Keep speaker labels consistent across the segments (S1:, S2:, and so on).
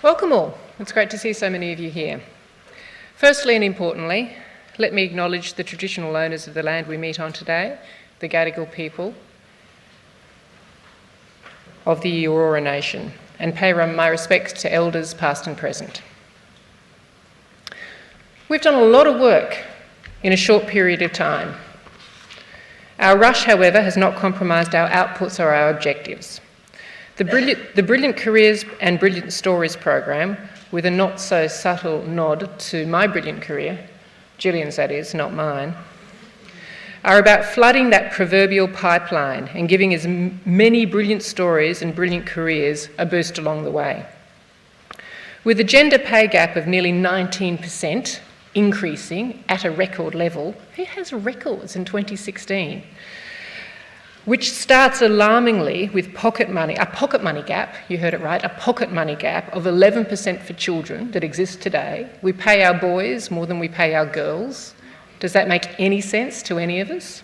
S1: Welcome all. It's great to see so many of you here. Firstly and importantly, let me acknowledge the traditional owners of the land we meet on today, the Gadigal people of the Eora Nation, and pay my respects to elders past and present. We've done a lot of work in a short period of time. Our rush, however, has not compromised our outputs or our objectives. The Brilliant Careers and Brilliant Stories program, with a not so subtle nod to my brilliant career, Julian's that is, not mine, are about flooding that proverbial pipeline and giving as many brilliant stories and brilliant careers a boost along the way. With a gender pay gap of nearly 19%, increasing at a record level, who has records in 2016? Which starts alarmingly with a pocket money gap, you heard it right, a pocket money gap of 11% for children that exists today. We pay our boys more than we pay our girls. Does that make any sense to any of us?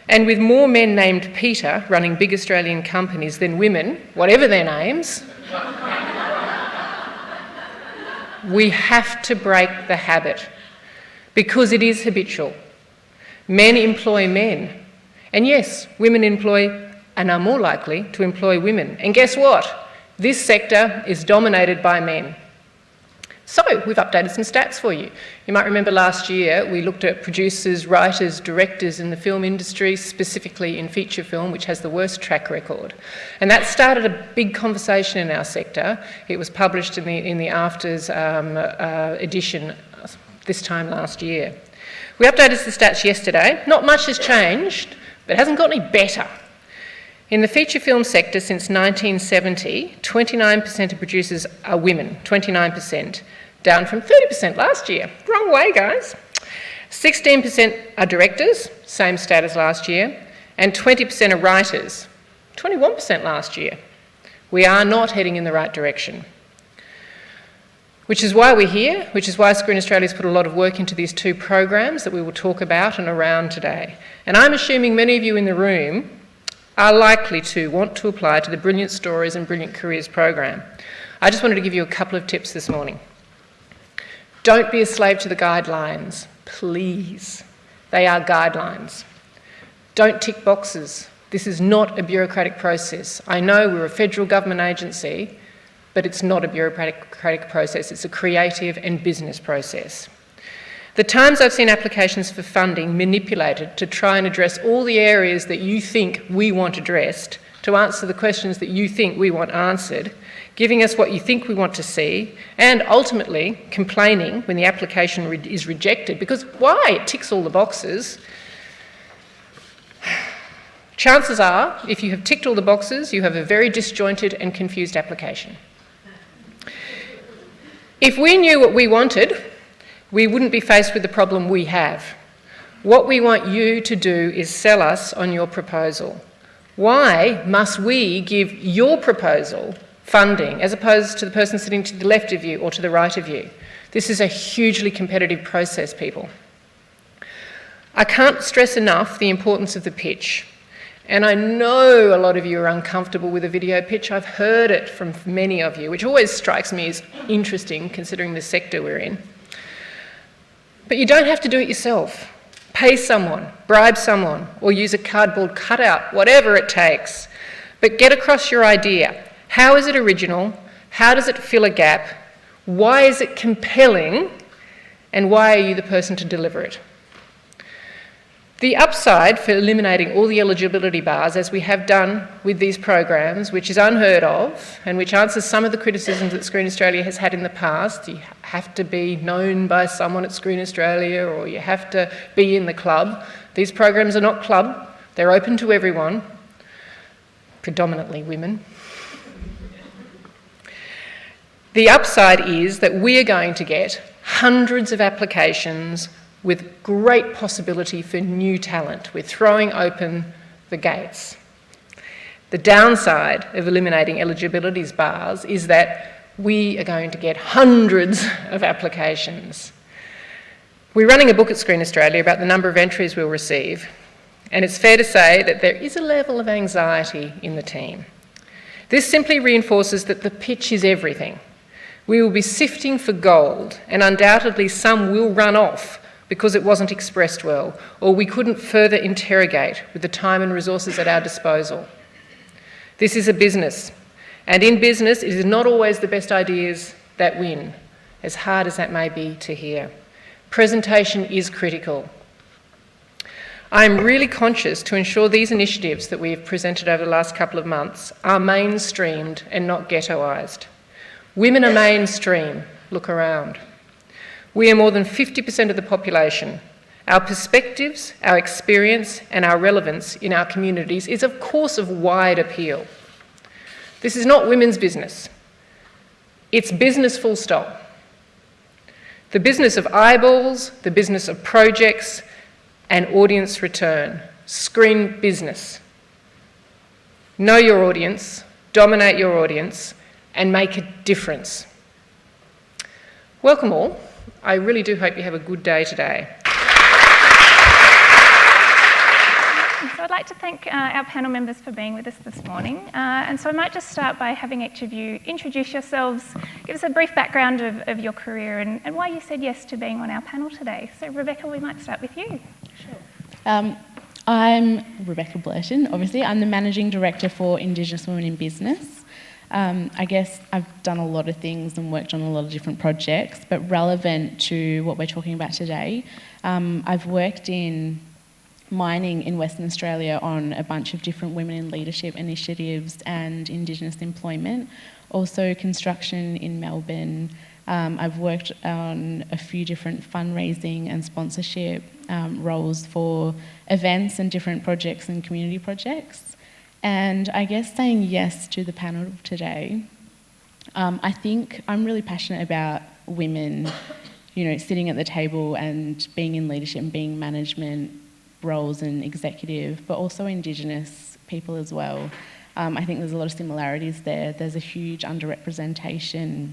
S1: And with more men named Peter running big Australian companies than women, whatever their names, we have to break the habit because it is habitual. Men employ men. And yes, women employ and are more likely to employ women. And guess what? This sector is dominated by men. So we've updated some stats for you. You might remember last year we looked at producers, writers, directors in the film industry, specifically in feature film, which has the worst track record. And that started a big conversation in our sector. It was published in the Afters edition this time last year. We updated the stats yesterday. Not much has changed, but it hasn't got any better. In the feature film sector since 1970, 29% of producers are women, 29%, down from 30% last year. Wrong way, guys. 16% are directors, same stat as last year, and 20% are writers, 21% last year. We are not heading in the right direction. Which is why we're here, which is why Screen Australia's put a lot of work into these two programs that we will talk about and around today. And I'm assuming many of you in the room are likely to want to apply to the Brilliant Stories and Brilliant Careers program. I just wanted to give you a couple of tips this morning. Don't be a slave to the guidelines, please. They are guidelines. Don't tick boxes. This is not a bureaucratic process. I know we're a federal government agency, but it's not a bureaucratic process. It's a creative and business process. The times I've seen applications for funding manipulated to try and address all the areas that you think we want addressed, to answer the questions that you think we want answered, giving us what you think we want to see, and ultimately complaining when the application is rejected, because why? It ticks all the boxes. Chances are, if you have ticked all the boxes, you have a very disjointed and confused application. If we knew what we wanted, we wouldn't be faced with the problem we have. What we want you to do is sell us on your proposal. Why must we give your proposal funding as opposed to the person sitting to the left of you or to the right of you? This is a hugely competitive process, people. I can't stress enough the importance of the pitch. And I know a lot of you are uncomfortable with a video pitch. I've heard it from many of you, which always strikes me as interesting considering the sector we're in. But you don't have to do it yourself. Pay someone, bribe someone, or use a cardboard cutout, whatever it takes. But get across your idea. How is it original? How does it fill a gap? Why is it compelling? And why are you the person to deliver it? The upside for eliminating all the eligibility bars, as we have done with these programs, which is unheard of and which answers some of the criticisms that Screen Australia has had in the past. You have to be known by someone at Screen Australia, or you have to be in the club. These programs are not club. They're open to everyone, predominantly women. The upside is that we are going to get hundreds of applications with great possibility for new talent. We're throwing open the gates. The downside of eliminating eligibility bars is that we are going to get hundreds of applications. We're running a book at Screen Australia about the number of entries we'll receive, and it's fair to say that there is a level of anxiety in the team. This simply reinforces that the pitch is everything. We will be sifting for gold, and undoubtedly some will run off because it wasn't expressed well, or we couldn't further interrogate with the time and resources at our disposal. This is a business, and in business it is not always the best ideas that win, as hard as that may be to hear. Presentation is critical. I am really conscious to ensure these initiatives that we have presented over the last couple of months are mainstreamed and not ghettoised. Women are mainstream, look around. We are more than 50% of the population. Our perspectives, our experience and our relevance in our communities is of course of wide appeal. This is not women's business. It's business full stop. The business of eyeballs, the business of projects and audience return. Screen business. Know your audience, dominate your audience and make a difference. Welcome all. I really do hope you have a good day today.
S2: So I'd like to thank our panel members for being with us this morning. And so I might just start by having each of you introduce yourselves, give us a brief background of your career and why you said yes to being on our panel today. So Rebecca, we might start with you.
S3: Sure. I'm Rebecca Blurton, obviously. I'm the Managing Director for Indigenous Women in Business. I guess I've done a lot of things and worked on a lot of different projects, but relevant to what we're talking about today, I've worked in mining in Western Australia on a bunch of different women in leadership initiatives and Indigenous employment, also construction in Melbourne. I've worked on a few different fundraising and sponsorship roles for events and different projects and community projects. And I guess saying yes to the panel today, I think I'm really passionate about women, sitting at the table and being in leadership and being management roles and executive, but also Indigenous people as well. I think there's a lot of similarities there. There's a huge underrepresentation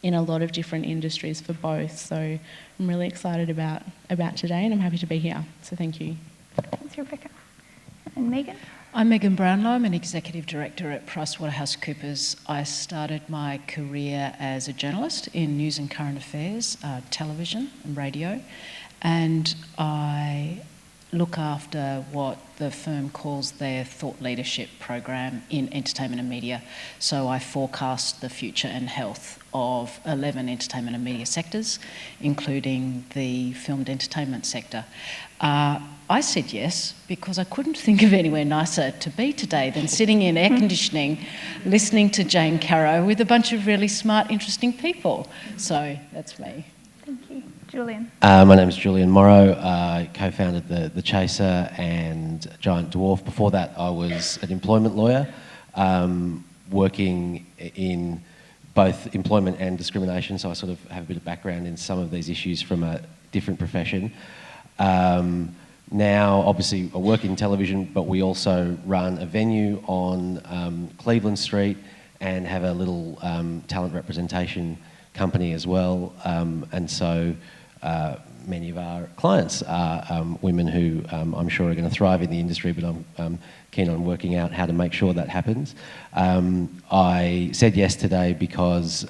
S3: in a lot of different industries for both. So I'm really excited about today and I'm happy to be here. So thank you.
S2: Thanks, Rebecca. And Megan?
S4: I'm Megan Brownlow. I'm an Executive Director at PricewaterhouseCoopers. I started my career as a journalist in news and current affairs, television and radio, and I look after what the firm calls their thought leadership program in entertainment and media. So I forecast the future and health of 11 entertainment and media sectors, including the filmed entertainment sector. I said yes because I couldn't think of anywhere nicer to be today than sitting in air conditioning, listening to Jane Caro with a bunch of really smart, interesting people. So that's me.
S2: Thank you. Julian?
S5: My name is Julian Morrow. I co-founded the Chaser and Giant Dwarf. Before that, I was an employment lawyer, working in both employment and discrimination, so I sort of have a bit of background in some of these issues from a different profession. Now, obviously, I work in television, but we also run a venue on Cleveland Street and have a little talent representation company as well. And so many of our clients are women who I'm sure are going to thrive in the industry, but I'm keen on working out how to make sure that happens. I said yes today because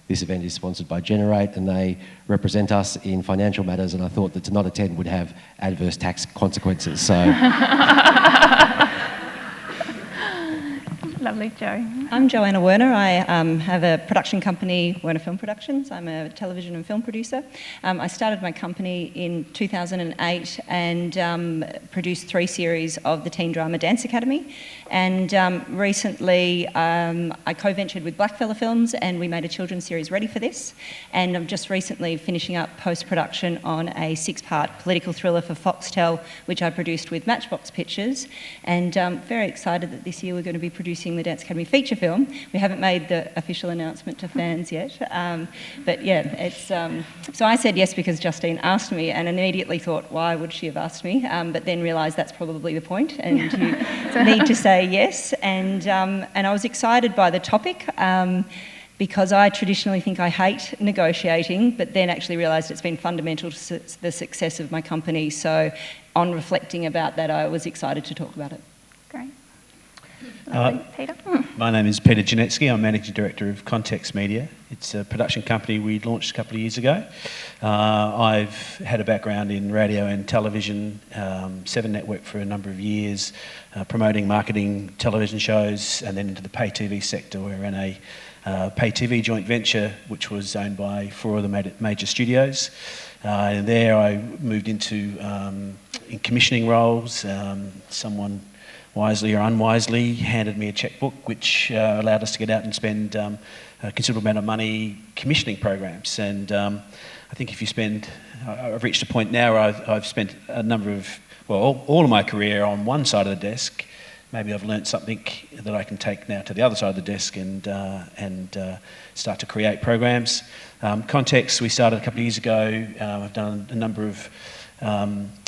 S5: this event is sponsored by Generate and they represent us in financial matters, and I thought that to not attend would have adverse tax consequences. So.
S2: Lovely, Jo.
S6: I'm Joanna Werner. I have a production company, Werner Film Productions. I'm a television and film producer. I started my company in 2008 and produced 3 series of the Teen Drama Dance Academy. And recently I co-ventured with Blackfella Films and we made a children's series ready for this. And I'm just recently finishing up post-production on a 6-part political thriller for Foxtel, which I produced with Matchbox Pictures. And very excited that this year we're going to be producing the Dance Academy feature film. We haven't made the official announcement to fans yet, but yeah, it's so I said yes because Justine asked me and immediately thought, why would she have asked me? But then realised that's probably the point, and you need to say yes. And I was excited by the topic because I traditionally think I hate negotiating, but then actually realised it's been fundamental to the success of my company. So on reflecting about that, I was excited to talk about it.
S2: Great. Lovely. Peter?
S7: My name is Peter Jenetsky. I'm Managing Director of Context Media. It's a production company we launched a couple of years ago. I've had a background in radio and television, Seven Network for a number of years, promoting, marketing television shows, and then into the pay TV sector. We ran a pay TV joint venture which was owned by 4 of the major studios. And there I moved into in commissioning roles. Someone wisely or unwisely handed me a checkbook which allowed us to get out and spend a considerable amount of money commissioning programs. And I think if you spend, I've reached a point now where I've spent a number of, well, all of my career on one side of the desk. Maybe I've learnt something that I can take now to the other side of the desk and start to create programs. Context, we started a couple of years ago. I've done a number of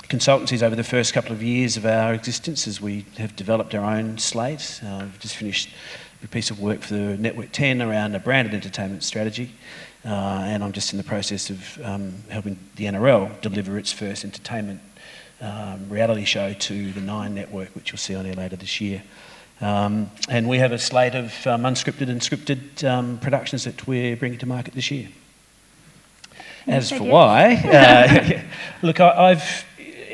S7: consultancies over the first couple of years of our existence as we have developed our own slate. We've just finished a piece of work for the Network 10 around a branded entertainment strategy, and I'm just in the process of helping the NRL deliver its first entertainment reality show to the 9 network, which you'll see on air later this year. And we have a slate of unscripted and scripted productions that we're bringing to market this year. As for why, look,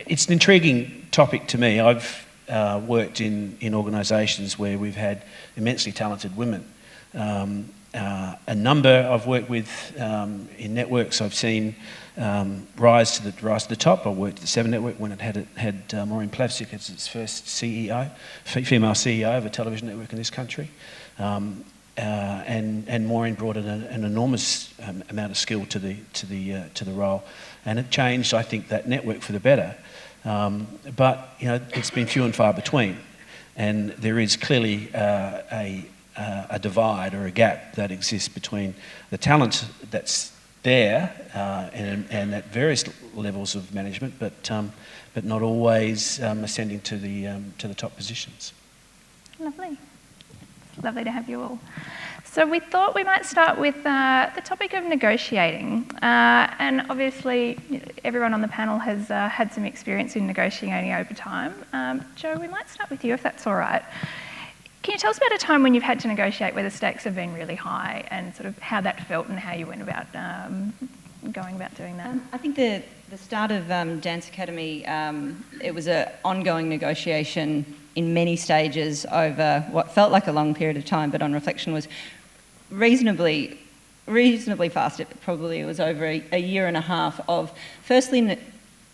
S7: it's an intriguing topic to me. I've worked in organisations where we've had immensely talented women. A number I've worked with in networks I've seen rise to the top. I worked at the Seven Network when it had Maureen Plavsic as its first CEO, female CEO of a television network in this country. And Maureen brought an enormous amount of skill to the role, and it changed, I think, that network for the better. But it's been few and far between, and there is clearly a divide or a gap that exists between the talent that's there and at various levels of management, but not always ascending to the top positions.
S2: Lovely. Lovely to have you all. So we thought we might start with the topic of negotiating. And obviously everyone on the panel has had some experience in negotiating over time. Jo, we might start with you if that's all right. Can you tell us about a time when you've had to negotiate where the stakes have been really high and sort of how that felt and how you went about going about doing that?
S6: I think the start of Dance Academy, it was an ongoing negotiation in many stages over what felt like a long period of time, but on reflection was reasonably fast. It was over a year and a half of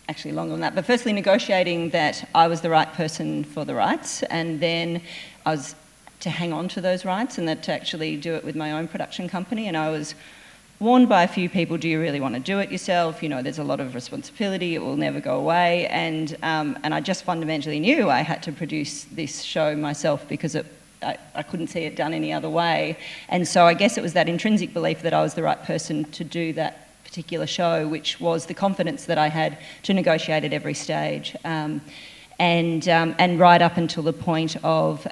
S6: actually longer than that, but firstly negotiating that I was the right person for the rights, and then I was to hang on to those rights and that to actually do it with my own production company. And I was warned by a few people, do you really want to do it yourself? There's a lot of responsibility, it will never go away. And I just fundamentally knew I had to produce this show myself because I couldn't see it done any other way. And so I guess it was that intrinsic belief that I was the right person to do that particular show, which was the confidence that I had to negotiate at every stage. And right up until the point of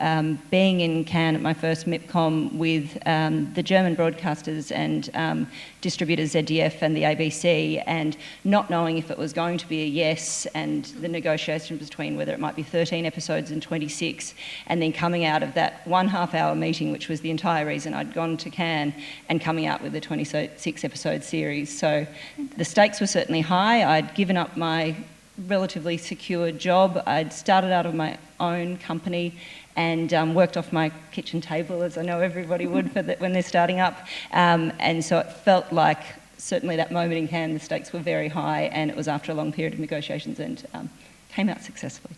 S6: being in Cannes at my first MIPCOM with the German broadcasters and distributors ZDF and the ABC, and not knowing if it was going to be a yes, and the negotiation between whether it might be 13 episodes and 26, and then coming out of that 1.5 hour meeting, which was the entire reason I'd gone to Cannes, and coming out with a 26 episode series. So the stakes were certainly high. I'd given up my relatively secure job. I'd started out of my own company and worked off my kitchen table, as I know everybody would when they're starting up. And so it felt like certainly that moment in Cannes, the stakes were very high, and it was after a long period of negotiations and came out successfully.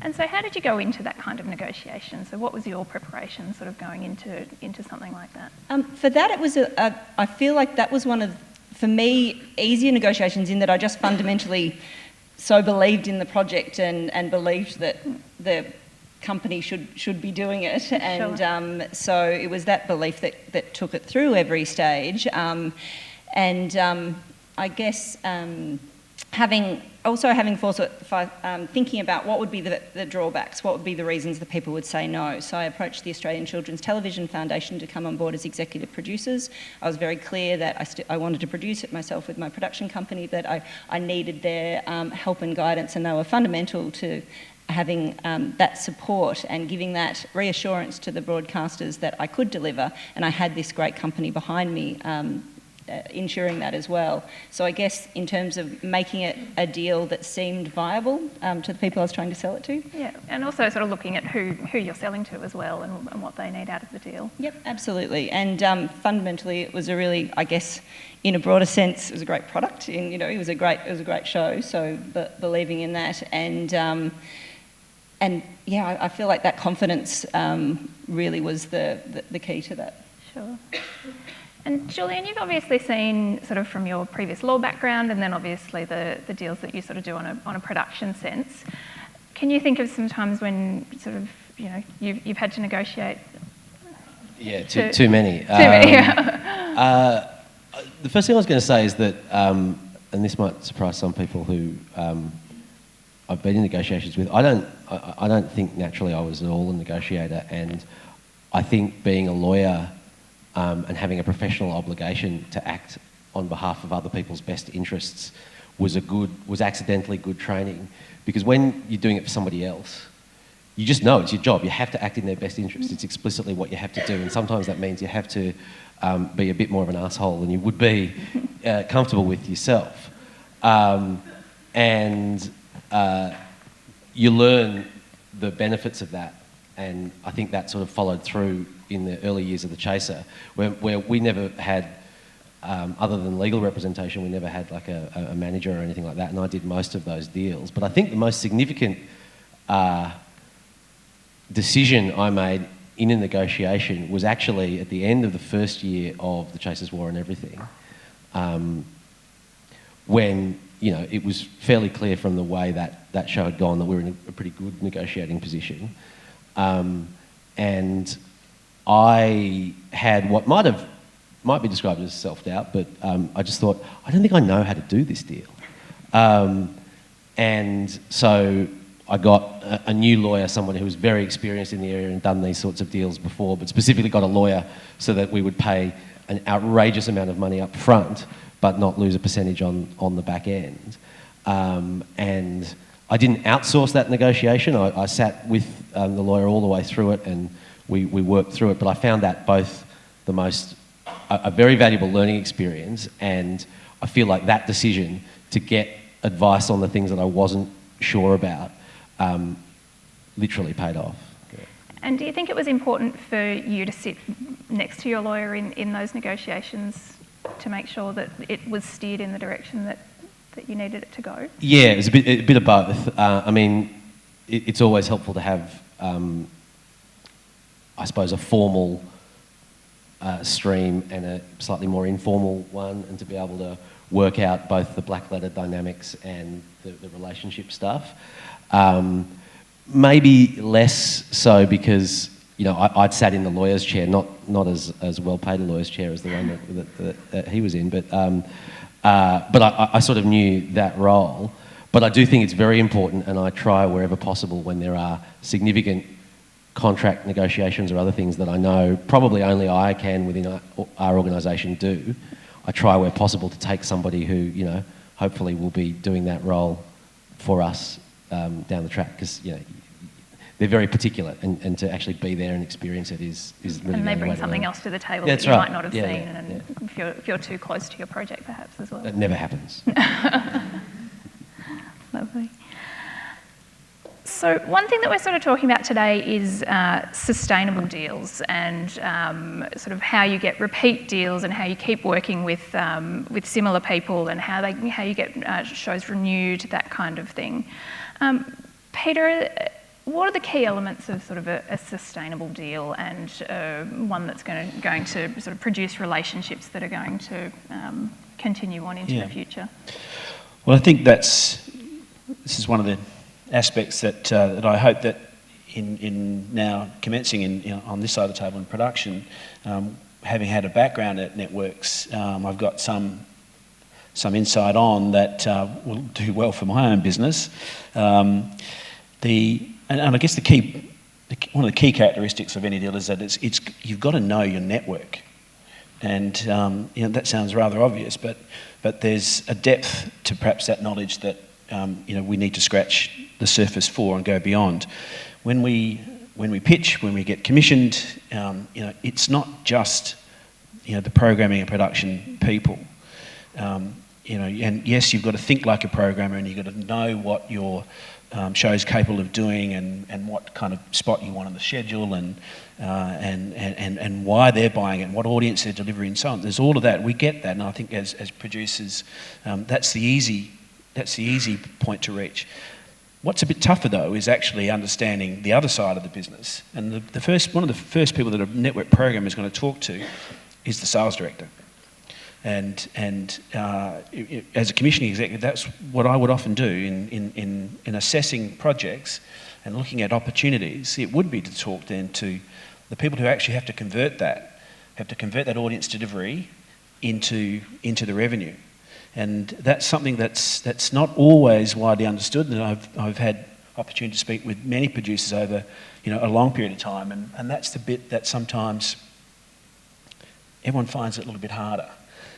S2: And so how did you go into that kind of negotiation? So what was your preparation sort of going into something like that?
S6: For that, it was I feel like that was one of, for me, easier negotiations in that I just fundamentally so believed in the project and believed that the company should be doing it. And so it was that belief that took it through every stage. I guess having foresight, thinking about what would be the drawbacks, what would be the reasons that people would say no. So I approached the Australian Children's Television Foundation to come on board as executive producers. I was very clear that I wanted to produce it myself with my production company, that I needed their help and guidance, and they were fundamental to having that support and giving that reassurance to the broadcasters that I could deliver, and I had this great company behind me ensuring that as well. So I guess in terms of making it a deal that seemed viable to the people I was trying to sell it to.
S2: Yeah, and also sort of looking at who you're selling to as well and what they need out of the deal.
S6: Yep, absolutely. And fundamentally, it was a really, I guess, in a broader sense, it was a great product. And it was a great show. So believing in that, and yeah, I feel like that confidence really was the key to that.
S2: Sure. And Julian, you've obviously seen sort of from your previous law background, and then obviously the deals that you sort of do on a production sense. Can you think of some times when sort of you've had to negotiate?
S5: Yeah, too many. The first thing I was going to say is that, and this might surprise some people who I've been in negotiations with. I don't think naturally I was at all a negotiator, and I think being a lawyer and having a professional obligation to act on behalf of other people's best interests was accidentally good training, because when you're doing it for somebody else, you just know it's your job. You have to act in their best interest. It's explicitly what you have to do, and sometimes that means you have to be a bit more of an asshole than you would be comfortable with yourself. And you learn the benefits of that, and I think that sort of followed through in the early years of The Chaser, where we never had, other than legal representation, we never had like a manager or anything like that, and I did most of those deals. But I think the most significant decision I made in a negotiation was actually at the end of the first year of The Chaser's War and Everything, when it was fairly clear from the way that show had gone that we were in a pretty good negotiating position. And I had what might be described as self-doubt, but I just thought, I don't think I know how to do this deal. And so I got a new lawyer, someone who was very experienced in the area and done these sorts of deals before, but specifically got a lawyer so that we would pay an outrageous amount of money up front, but not lose a percentage on the back end. And I didn't outsource that negotiation. I sat with the lawyer all the way through it, and we worked through it. But I found that both a very valuable learning experience, and I feel like that decision to get advice on the things that I wasn't sure about literally paid off. Yeah.
S2: And do you think it was important for you to sit next to your lawyer in those negotiations to make sure that it was steered in the direction that you needed it to go? Yeah,
S5: it was a bit of both. I mean, it's always helpful to have, I suppose, a formal stream and a slightly more informal one, and to be able to work out both the black letter dynamics and the relationship stuff. Maybe less so because I'd sat in the lawyer's chair, not as well paid a lawyer's chair as the one that he was in, but I sort of knew that role. But I do think it's very important, and I try wherever possible when there are significant contract negotiations or other things that I know probably only I can within our organisation do. I try where possible to take somebody who hopefully will be doing that role for us down the track, because they're very particular, and to actually be there and experience it is really.
S2: And they bring something else to the table that you might not have seen, and if you're too close to your project, perhaps as well.
S5: That never happens.
S2: Lovely. So one thing that we're sort of talking about today is sustainable deals, and sort of how you get repeat deals and how you keep working with similar people, and how you get shows renewed, that kind of thing. Peter, what are the key elements of sort of a sustainable deal, and one that's going to sort of produce relationships that are going to continue on into the future?
S7: Well, I think this is one of the aspects that I hope that in now commencing on this side of the table in production, having had a background at networks, I've got some insight on that will do well for my own business. And I guess one of the key characteristics of any deal is that you've got to know your network, and that sounds rather obvious, but there's a depth to perhaps that knowledge that we need to scratch the surface for and go beyond. When we pitch, when we get commissioned, it's not just the programming and production people. And yes, you've got to think like a programmer, and you've got to know what your show's capable of doing, and what kind of spot you want on the schedule, and why they're buying it, and what audience they're delivering, and so on. There's all of that. We get that, and I think as producers, that's the easy point to reach. What's a bit tougher though is actually understanding the other side of the business. And one of the first people that a network programmer is going to talk to is the sales director. And as a commissioning executive, that's what I would often do in assessing projects and looking at opportunities. It would be to talk then to the people who actually have to convert that audience delivery into the revenue. And that's something that's not always widely understood. And I've had opportunity to speak with many producers over a long period of time, and that's the bit that sometimes everyone finds it a little bit harder.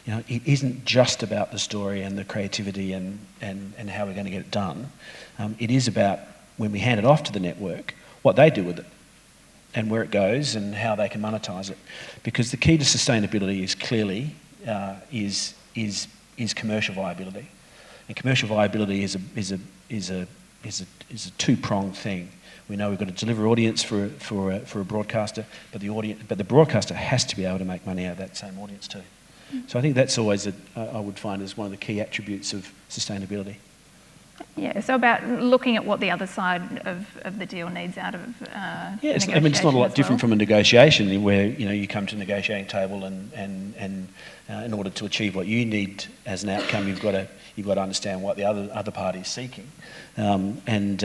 S7: It isn't just about the story and the creativity and how we're going to get it done. It is about, when we hand it off to the network, what they do with it and where it goes and how they can monetize it. Because the key to sustainability is clearly is commercial viability, and commercial viability is a two-pronged thing. We know we've got to deliver audience for a broadcaster, but the broadcaster has to be able to make money out of that same audience too. So I think that's always I would find as one of the key attributes of sustainability.
S2: Yeah, so about looking at what the other side of the deal needs out of
S7: yes, I mean, it's not a lot different from a negotiation where you come to a negotiating table and in order to achieve what you need as an outcome, you've got to understand what the other party is seeking, and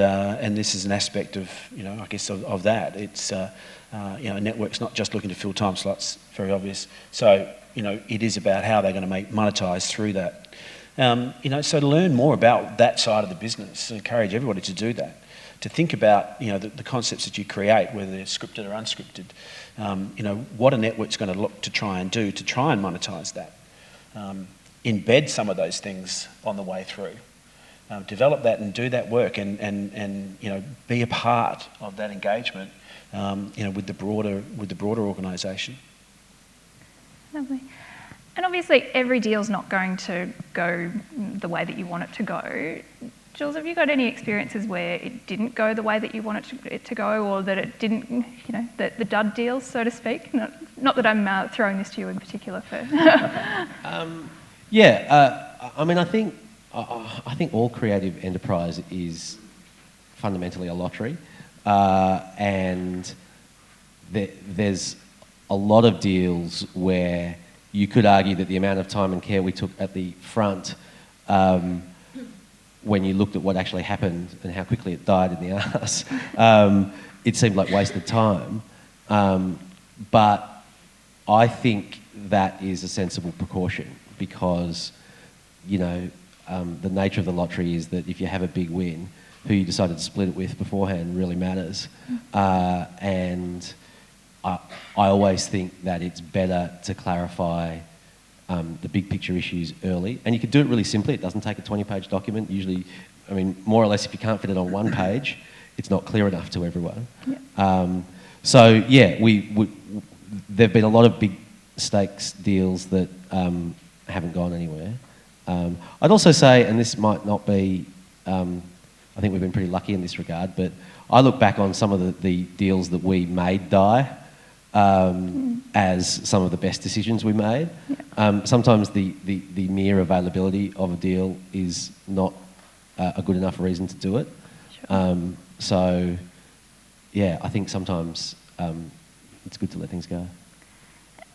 S7: this is an aspect of I guess of that. It's a network's not just looking to fill time slots, very obvious. So it is about how they're going to monetize through that. So to learn more about that side of the business, I encourage everybody to do that, to think about the concepts that you create, whether they're scripted or unscripted. What a network's going to look to try and do to try and monetize that. Embed some of those things on the way through. Develop that and do that work, and be a part of that engagement. With the broader organisation.
S2: Lovely. And obviously every deal's not going to go the way that you want it to go. Jules, have you got any experiences where it didn't go the way that you wanted it to go, or that it didn't, the dud deals, so to speak? Not that I'm throwing this to you in particular for...
S5: I mean, I think all creative enterprise is fundamentally a lottery, and there's a lot of deals where you could argue that the amount of time and care we took at the front, when you looked at what actually happened and how quickly it died in the arse, it seemed like wasted time. But I think that is a sensible precaution, because, the nature of the lottery is that if you have a big win, who you decided to split it with beforehand really matters. And I always think that it's better to clarify the big picture issues early. And you can do it really simply. It doesn't take a 20-page document. Usually, I mean, more or less, if you can't fit it on one page, it's not clear enough to everyone. Yeah. There've been a lot of big stakes deals that haven't gone anywhere. I'd also say, and this might not be, I think we've been pretty lucky in this regard, but I look back on some of the deals that we made die as some of the best decisions we made. Sometimes the mere availability of a deal is not a good enough reason to do it. Sure. I think sometimes it's good to let things go.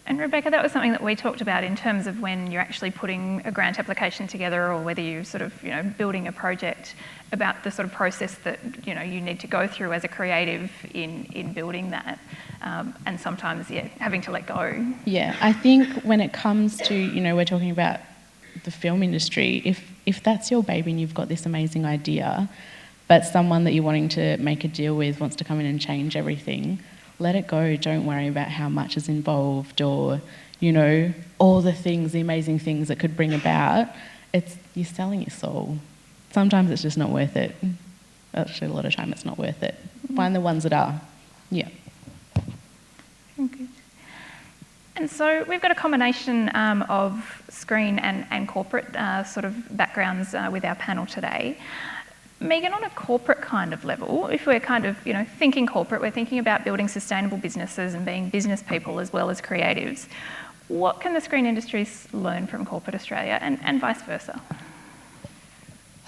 S2: And Rebecca, that was something that we talked about in terms of when you're actually putting a grant application together, or whether you're sort of, building a project, about the sort of process that, you need to go through as a creative in building that. And sometimes, having to let go.
S3: Yeah, I think when it comes to, we're talking about the film industry, if that's your baby and you've got this amazing idea, but someone that you're wanting to make a deal with wants to come in and change everything, let it go. Don't worry about how much is involved, or, all the things, the amazing things that could bring about. You're selling your soul. sometimes it's just not worth it. Actually, a lot of time it's not worth it. Find the ones that are. Yeah.
S2: Okay. And so we've got a combination of screen and corporate sort of backgrounds with our panel today. Megan, on a corporate kind of level, if we're kind of, thinking corporate, we're thinking about building sustainable businesses and being business people as well as creatives. What can the screen industries learn from corporate Australia and vice versa?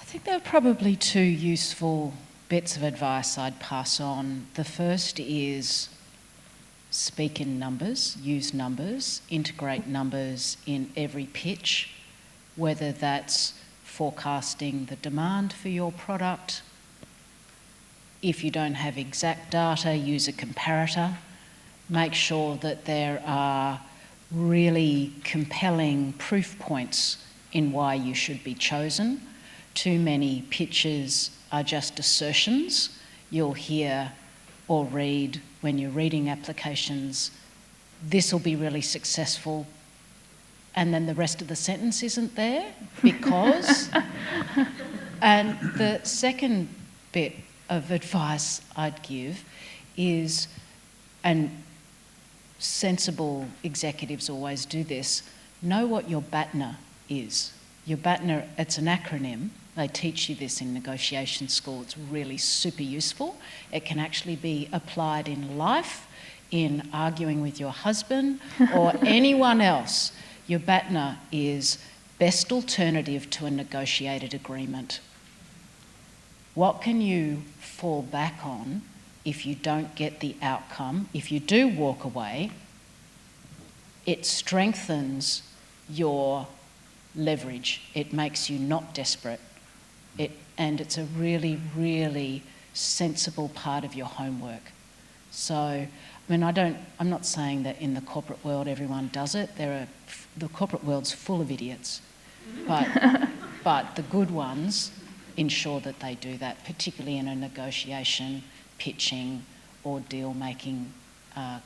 S4: I think there are probably two useful bits of advice I'd pass on. The first is speak in numbers, use numbers, integrate numbers in every pitch, whether that's forecasting the demand for your product. If you don't have exact data, use a comparator. Make sure that there are really compelling proof points in why you should be chosen. Too many pitches are just assertions. You'll hear or read when you're reading applications, this will be really successful, and then the rest of the sentence isn't there because. And the second bit of advice I'd give is, and sensible executives always do this, know what your BATNA is. Your BATNA, it's an acronym. They teach you this in negotiation school. It's really super useful. It can actually be applied in life, in arguing with your husband or anyone else. Your BATNA is best alternative to a negotiated agreement. What can you fall back on if you don't get the outcome? If you do walk away, it strengthens your leverage. It makes you not desperate. And it's a really, really sensible part of your homework. So, I mean, I'm not saying that in the corporate world everyone does it. The corporate world's full of idiots. But the good ones ensure that they do that, particularly in a negotiation, pitching, or deal-making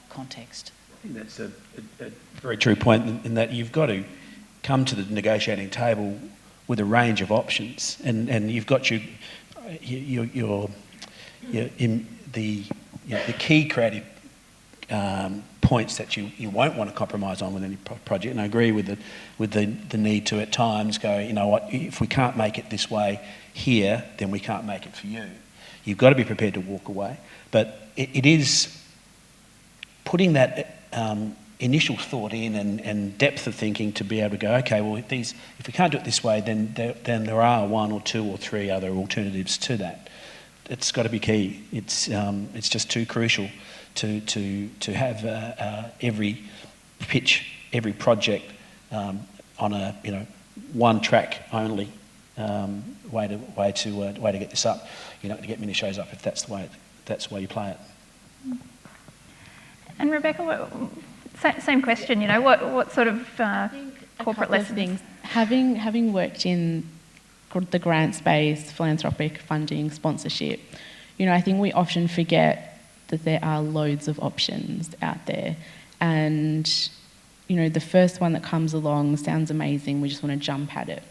S4: context.
S7: I think that's a very true point in that you've got to come to the negotiating table with a range of options, and you've got the key creative points that you won't want to compromise on with any project. And I agree with the need to at times go, you know what, if we can't make it this way here, then we can't make it for you. You've got to be prepared to walk away. But it is putting that initial thought in and depth of thinking to be able to go, okay, well, if we can't do it this way, then there are one or two or three other alternatives to that. It's got to be key. It's just too crucial to have every pitch, every project on a one track only way to get this up. To get many shows up if that's the way you play it. And
S2: Rebecca, same question. What sort of corporate lessons?
S3: Having worked in the grant space, philanthropic funding, sponsorship, I think we often forget that there are loads of options out there, and the first one that comes along sounds amazing. We just want to jump at it.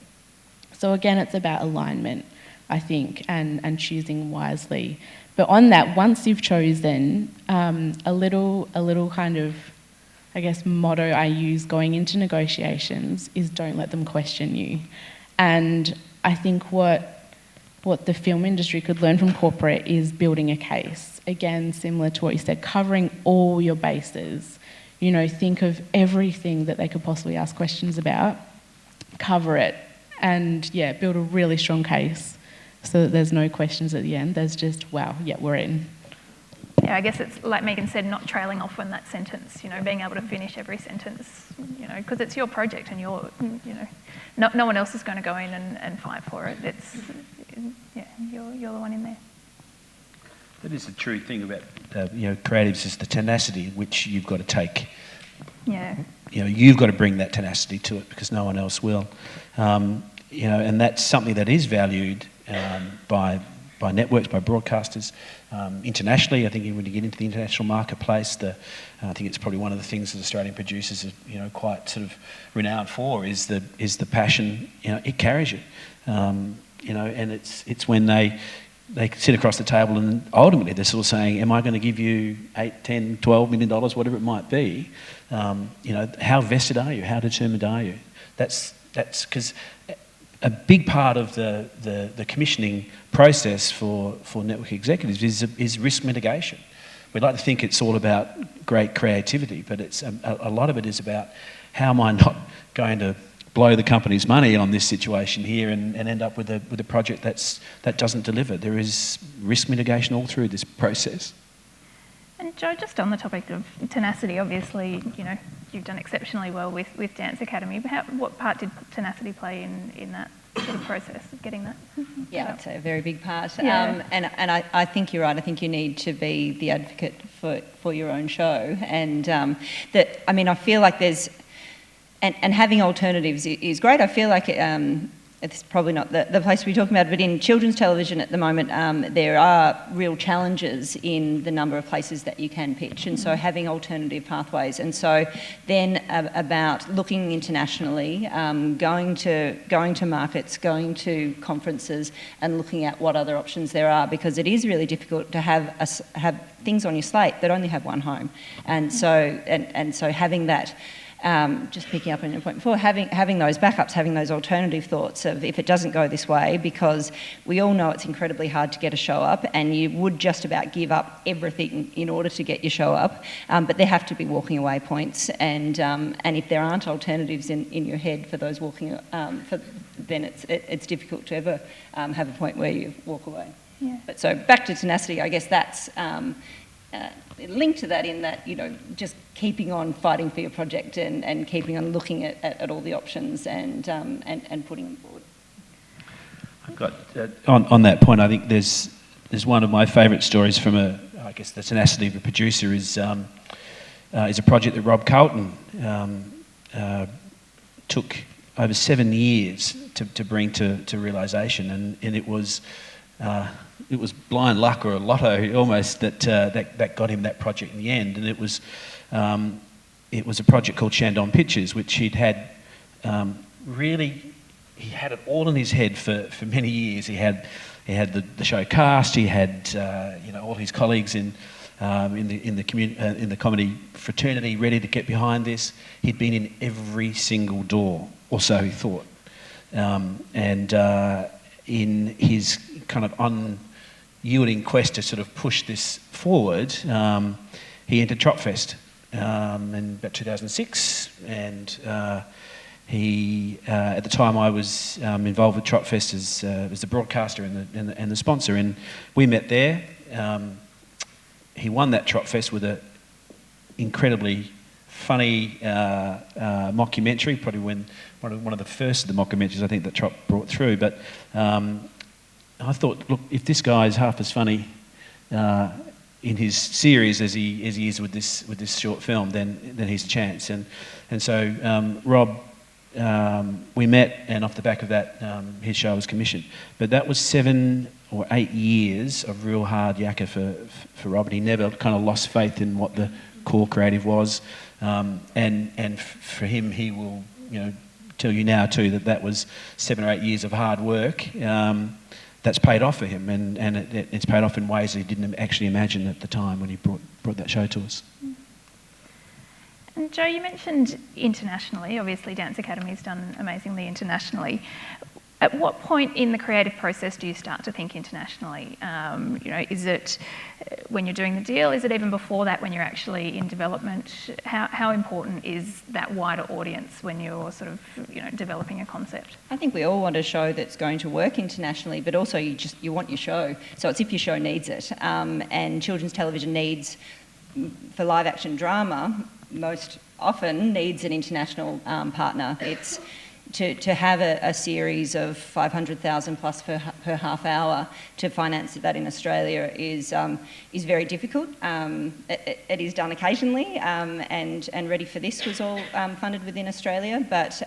S3: So again, it's about alignment, I think, and choosing wisely. But on that, once you've chosen, a little kind of, I guess, motto I use going into negotiations is don't let them question you. And I think what the film industry could learn from corporate is building a case. Again, similar to what you said, covering all your bases. Think of everything that they could possibly ask questions about, cover it, and build a really strong case so that there's no questions at the end. There's just, wow, we're in.
S2: Yeah, I guess it's like Megan said, not trailing off on that sentence, being able to finish every sentence, because it's your project and you're, no one else is going to go in and fight for it. You're the one in there.
S7: That is the true thing about, creatives is the tenacity which you've got to take.
S2: Yeah.
S7: You've got to bring that tenacity to it because no one else will. And that's something that is valued by networks, by broadcasters. Internationally, I think when you get into the international marketplace, I think it's probably one of the things that Australian producers are, quite sort of renowned for is the passion. It carries you. and it's when they sit across the table and ultimately they're sort of saying, am I going to give you $8, $10, $12 million, whatever it might be? How vested are you? How determined are you? That's because a big part of the commissioning process for network executives is risk mitigation. We'd like to think it's all about great creativity, but it's a lot of it is about how am I not going to blow the company's money on this situation here and end up with a project that doesn't deliver. There is risk mitigation all through this process.
S2: And Jo, just on the topic of tenacity, obviously, you've done exceptionally well with Dance Academy, but what part did tenacity play in that sort of process of getting that?
S6: Yeah, it's a very big part.
S2: Yeah.
S6: And I think you're right. I think you need to be the advocate for your own show. And I feel like there's... And having alternatives is great. I feel like it's probably not the place we're talking about, but in children's television at the moment, there are real challenges in the number of places that you can pitch, and so having alternative pathways. And so then about looking internationally, going to markets, going to conferences, and looking at what other options there are, because it is really difficult to have things on your slate that only have one home, and so having that. Just picking up on your point before, having those backups, having those alternative thoughts of if it doesn't go this way, because we all know it's incredibly hard to get a show up, and you would just about give up everything in order to get your show up, but there have to be walking away points, and if there aren't alternatives in your head for those then it's difficult to ever have a point where you walk away.
S2: Yeah.
S6: But so back to tenacity, I guess that's linked to that in that, just keeping on fighting for your project and keeping on looking at all the options and putting them forward.
S7: I've got on that point. I think there's one of my favourite stories from the tenacity of a producer is a project that Rob Carlton took over 7 years to bring to realisation, and it was blind luck or a lotto almost that got him that project in the end, and it was a project called Shandong Pictures, which he had it all in his head for many years. He had the show cast, he had all his colleagues in the comedy fraternity ready to get behind this. He'd been in every single door, or so he thought, and in his kind of unyielding quest to sort of push this forward, he entered Tropfest in about 2006, and he at the time I was involved with Tropfest as the broadcaster and the sponsor, and we met there. He won that Tropfest with an incredibly funny mockumentary, probably one of the first of the mockumentaries I think that Trop brought through. But I thought, look, if this guy is half as funny in his series as he is with this short film, then he's a chance. And so Rob, we met, and off the back of that, his show was commissioned. But that was 7 or 8 years of real hard yakka for Rob, and he never kind of lost faith in what the core creative was. And for him, he will tell you now too that was 7 or 8 years of hard work. That's paid off for him, and it's paid off in ways that he didn't actually imagine at the time when he brought that show to us.
S2: And Jo, you mentioned internationally. Obviously, Dance Academy's done amazingly internationally. At what point in the creative process do you start to think internationally? Is it when you're doing the deal? Is it even before that when you're actually in development? How important is that wider audience when you're sort of developing a concept?
S6: I think we all want a show that's going to work internationally, but also you want your show. So it's if your show needs it. And children's television needs, for live action drama, most often needs an international partner. It's to have a series of 500,000 plus per half hour to finance that in Australia is very difficult. It is done occasionally, and Ready for This was all funded within Australia, but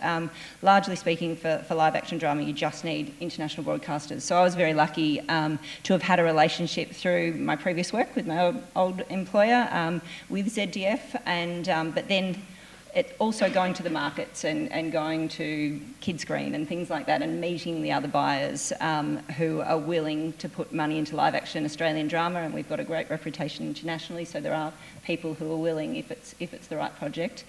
S6: largely speaking for live action drama you just need international broadcasters. So I was very lucky to have had a relationship through my previous work with my old employer with ZDF, and but then it's also going to the markets and going to Kidscreen and things like that, and meeting the other buyers who are willing to put money into live action Australian drama, and we've got a great reputation internationally, so there are people who are willing if it's the right project.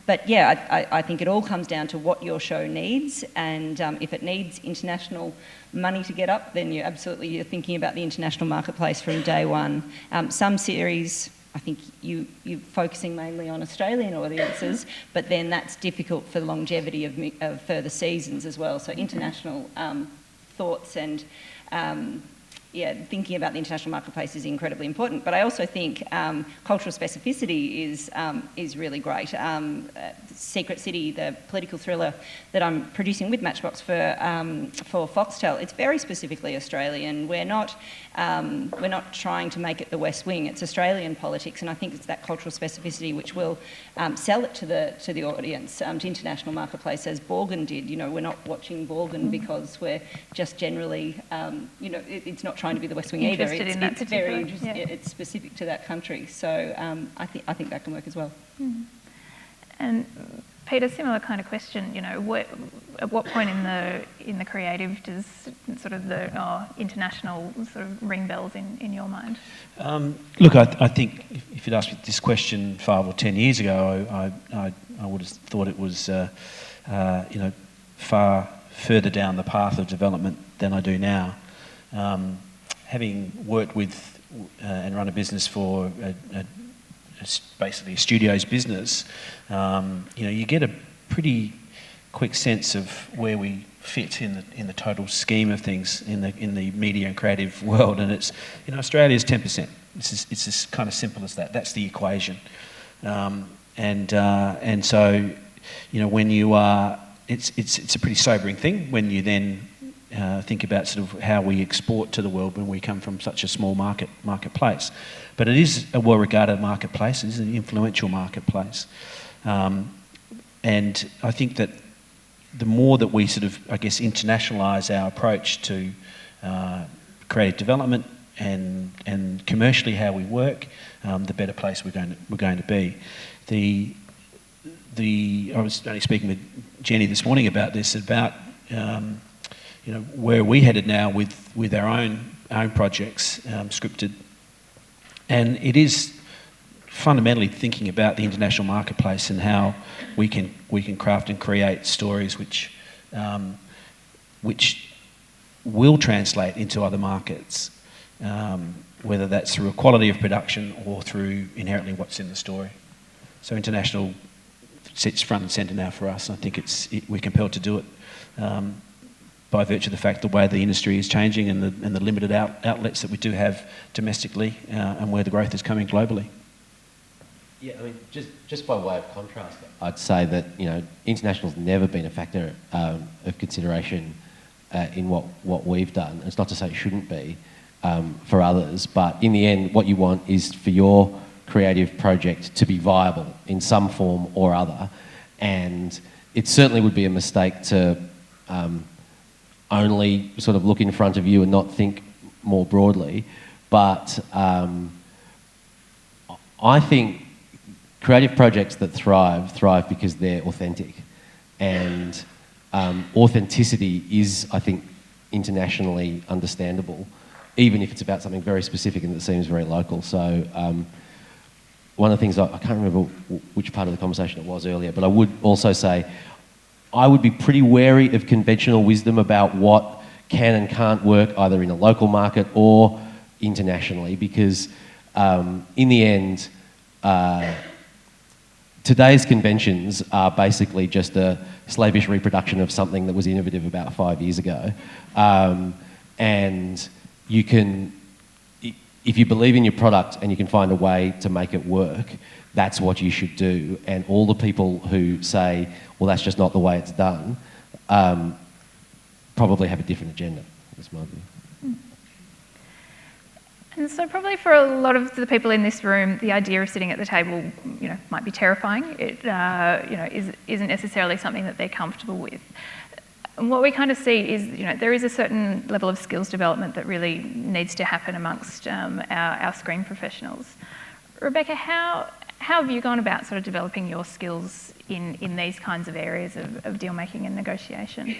S6: But yeah, I think it all comes down to what your show needs, and if it needs international money to get up, then you're thinking about the international marketplace from day one. Some series, I think you're focusing mainly on Australian audiences, but then that's difficult for the longevity of further seasons as well. So international thoughts and thinking about the international marketplace is incredibly important. But I also think cultural specificity is really great. Secret City, the political thriller that I'm producing with Matchbox for Foxtel, it's very specifically Australian. We're not trying to make it the West Wing. It's Australian politics, and I think it's that cultural specificity which will sell it to the audience, to international marketplace, as Borgen did. You know, we're not watching Borgen because we're just generally, it's not trying to be the West Wing either. It's specific to that country. So I think that can work as well.
S2: Mm. And Peter, similar kind of question. You know, at what point in the creative does sort of the international sort of ring bells in your mind?
S7: Look, I think if you'd asked me this question 5 or 10 years ago, I would have thought it was far further down the path of development than I do now. Having worked with and run a business for basically a studio's business, you get a pretty quick sense of where we fit in the total scheme of things in the media and creative world, and it's Australia's 10%. It's as kind of simple as that. That's the equation, and so when you are, it's a pretty sobering thing when you then think about sort of how we export to the world when we come from such a small marketplace. But it is a well-regarded marketplace. It is an influential marketplace. And I think that the more that we sort of, I guess, internationalise our approach to creative development and commercially how we work, the better place we're going to be. I was only speaking with Jenny this morning about this, about where we headed now with our own projects, scripted, and it is fundamentally thinking about the international marketplace and how we can craft and create stories which will translate into other markets, whether that's through a quality of production or through inherently what's in the story. So international sits front and centre now for us. I think we're compelled to do it by virtue of the fact the way the industry is changing and the limited outlets that we do have domestically, and where the growth is coming globally.
S5: Yeah, I mean, just by way of contrast, I'd say that international's never been a factor of consideration in what we've done. It's not to say it shouldn't be for others, but in the end, what you want is for your creative project to be viable in some form or other, and it certainly would be a mistake to only sort of look in front of you and not think more broadly. But I think creative projects that thrive because they're authentic, and authenticity is, I think, internationally understandable, even if it's about something very specific and that seems very local. So one of the things, I can't remember which part of the conversation it was earlier, but I would also say I would be pretty wary of conventional wisdom about what can and can't work either in a local market or internationally, because in the end, today's conventions are basically just a slavish reproduction of something that was innovative about 5 years ago. And you can, if you believe in your product and you can find a way to make it work, that's what you should do. And all the people who say, well, that's just not the way it's done, probably have a different agenda, that's my view.
S2: And so probably for a lot of the people in this room, the idea of sitting at the table, might be terrifying. It, isn't necessarily something that they're comfortable with. And what we kind of see is, there is a certain level of skills development that really needs to happen amongst our screen professionals. Rebecca, how how have you gone about sort of developing your skills in these kinds of areas of deal making and negotiation?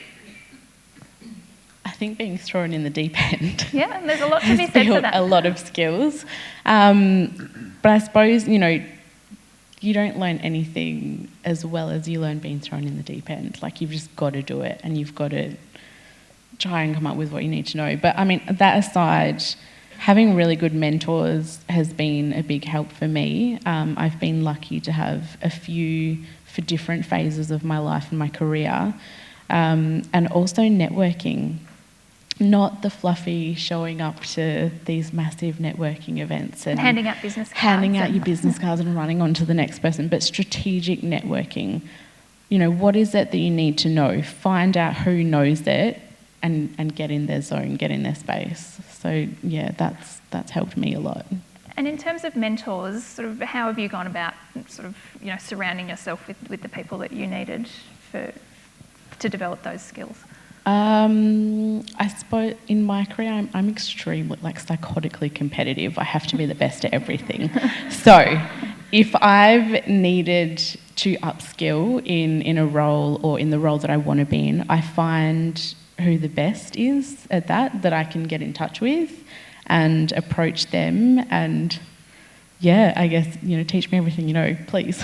S3: I think being thrown in the deep end.
S2: Yeah, and there's a lot to be said for that.
S3: A lot of skills. But I suppose, you don't learn anything as well as you learn being thrown in the deep end. Like, you've just got to do it, and you've got to try and come up with what you need to know. But I mean, that aside, having really good mentors has been a big help for me. I've been lucky to have a few for different phases of my life and my career. And also networking. Not the fluffy showing up to these massive networking events and
S2: handing out business cards.
S3: Handing out your business cards and running on to the next person, but strategic networking. What is it that you need to know? Find out who knows it and get in their zone, get in their space. So yeah, that's helped me a lot.
S2: And in terms of mentors, sort of how have you gone about sort of, surrounding yourself with the people that you needed to develop those skills?
S3: I suppose in my career, I'm extremely, psychotically competitive. I have to be the best at everything. So if I've needed to upskill in a role or in the role that I want to be in, I find who the best is at that I can get in touch with and approach them and, yeah, I guess, teach me everything you know, please.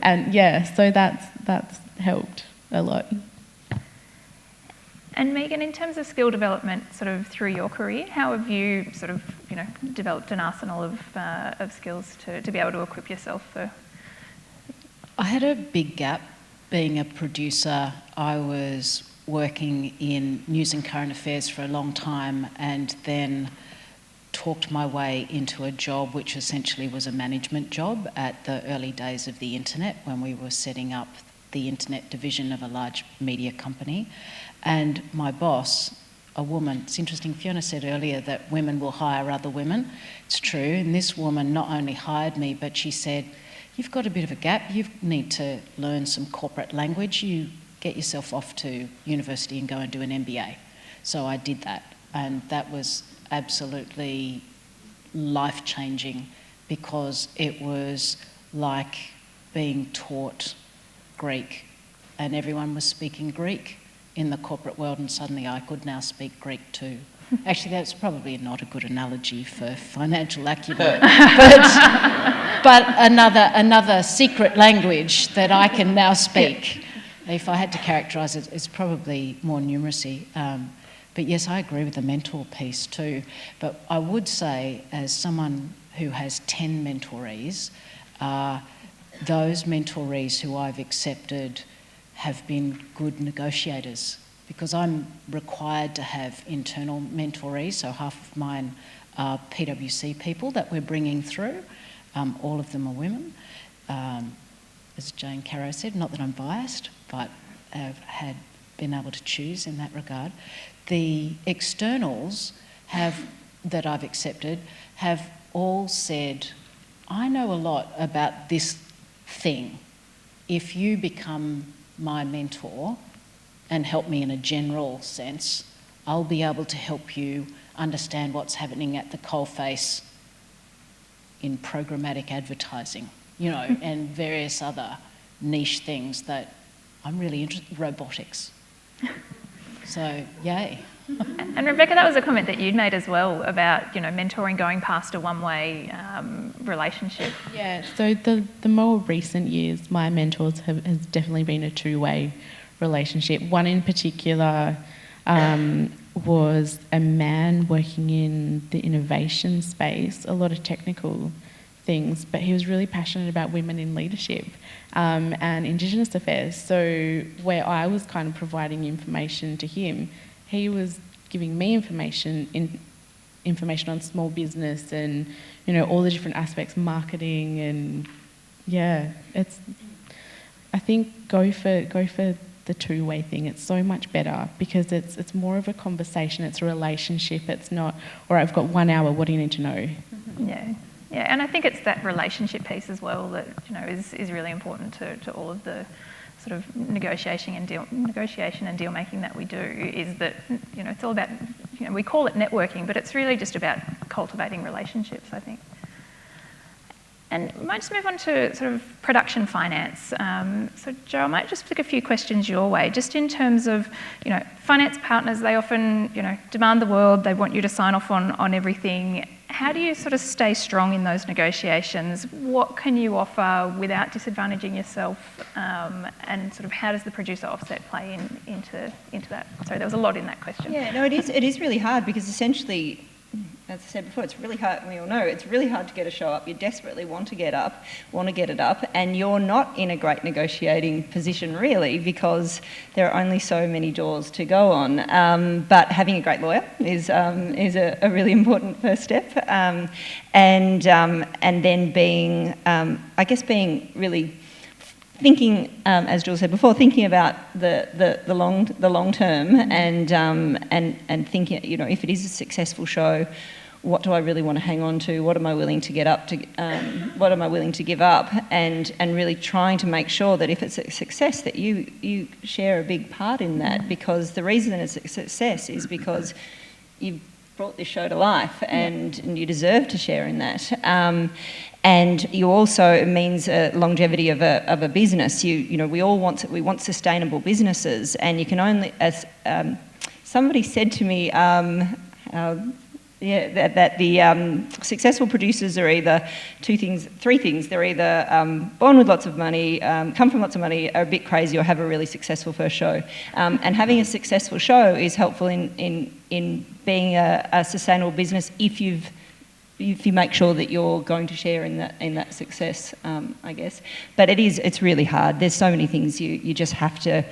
S3: And, yeah, so that's helped a lot.
S2: And Megan, in terms of skill development sort of through your career, how have you sort of, developed an arsenal of skills to be able to equip yourself for?
S4: I had a big gap being a producer. I was working in news and current affairs for a long time and then talked my way into a job which essentially was a management job at the early days of the internet when we were setting up the internet division of a large media company. And my boss, a woman, it's interesting, Fiona said earlier that women will hire other women. It's true, and this woman not only hired me, but she said, you've got a bit of a gap, you need to learn some corporate language, you get yourself off to university and go and do an MBA. So I did that, and that was absolutely life-changing because it was like being taught Greek and everyone was speaking Greek in the corporate world, and suddenly I could now speak Greek too. Actually, that's probably not a good analogy for financial acumen, but another secret language that I can now speak. If I had to characterise it, it's probably more numeracy. But yes, I agree with the mentor piece too. But I would say, as someone who has 10 mentorees, those mentorees who I've accepted have been good negotiators because I'm required to have internal mentorees, so half of mine are PwC people that we're bringing through. All of them are women. As Jane Caro said, not that I'm biased, but have had been able to choose in that regard. The externals that I've accepted have all said, I know a lot about this thing. If you become my mentor and help me in a general sense, I'll be able to help you understand what's happening at the coalface in programmatic advertising, and various other niche things that I'm really interested in, robotics. So, yay.
S2: And Rebecca, that was a comment that you'd made as well about, mentoring going past a one-way relationship.
S3: Yeah, so the more recent years, my mentors has definitely been a two-way relationship. One in particular was a man working in the innovation space, a lot of technical things, but he was really passionate about women in leadership and Indigenous affairs. So where I was kind of providing information to him, he was giving me information on small business and all the different aspects, marketing, and yeah, I think go for the two-way thing. It's so much better because it's more of a conversation. It's a relationship. It's not, all right, I've got 1 hour. What do you need to know?
S2: Yeah, and I think it's that relationship piece as well that is really important to all of the sort of negotiation and deal making that we do. Is that it's all about we call it networking, but it's really just about cultivating relationships, I think. And we might just move on to sort of production finance. So Joe, I might just flick a few questions your way, just in terms of, finance partners, they often, demand the world, they want you to sign off on everything. How do you sort of stay strong in those negotiations? What can you offer without disadvantaging yourself? And sort of how does the producer offset play into that? Sorry, there was a lot in that question.
S6: Yeah, no, it is really hard because essentially, as I said before, it's really hard, we all know, it's really hard to get a show up. You desperately want to get it up, and you're not in a great negotiating position really because there are only so many doors to go on. But having a great lawyer is a really important first step. And then being really thinking, as Jules said before, thinking about the long term and thinking, if it is a successful show, what do I really want to hang on to? What am I willing to get up to? What am I willing to give up? And really trying to make sure that if it's a success, that you share a big part in that, because the reason it's a success is because you've brought this show to life, and you deserve to share in that. And you also, it means longevity of a business. We all want sustainable businesses, and you can only, as somebody said to me, that the successful producers are either three things. They're either born with lots of money, come from lots of money, are a bit crazy, or have a really successful first show. And having a successful show is helpful in being a sustainable business if you make sure that you're going to share in that success, I guess. But it's really hard. There's so many things you just have to.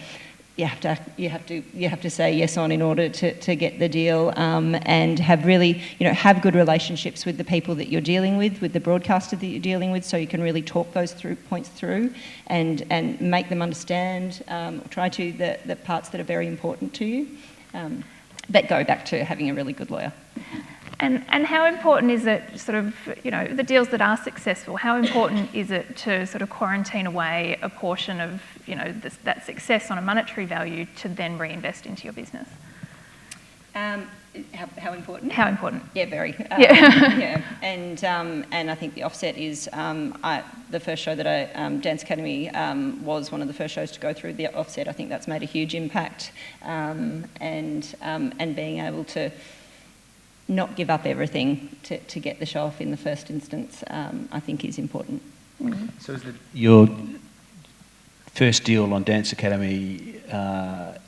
S6: You have to say yes on in order to get the deal, and have really, have good relationships with the people that you're dealing with the broadcaster that you're dealing with, so you can really talk those points through and make them understand, try to the parts that are very important to you. That go back to having a really good lawyer.
S2: And how important is it, sort of, the deals that are successful, how important is it to sort of quarantine away a portion of, that success on a monetary value to then reinvest into your business?
S6: How important?
S2: How important?
S6: Yeah, very.
S2: Yeah.
S6: And I think the offset is the first show that Dance Academy was one of the first shows to go through the offset. I think that's made a huge impact, and being able to not give up everything to get the show off in the first instance, I think is important.
S2: Mm-hmm.
S7: So is your first deal on Dance Academy,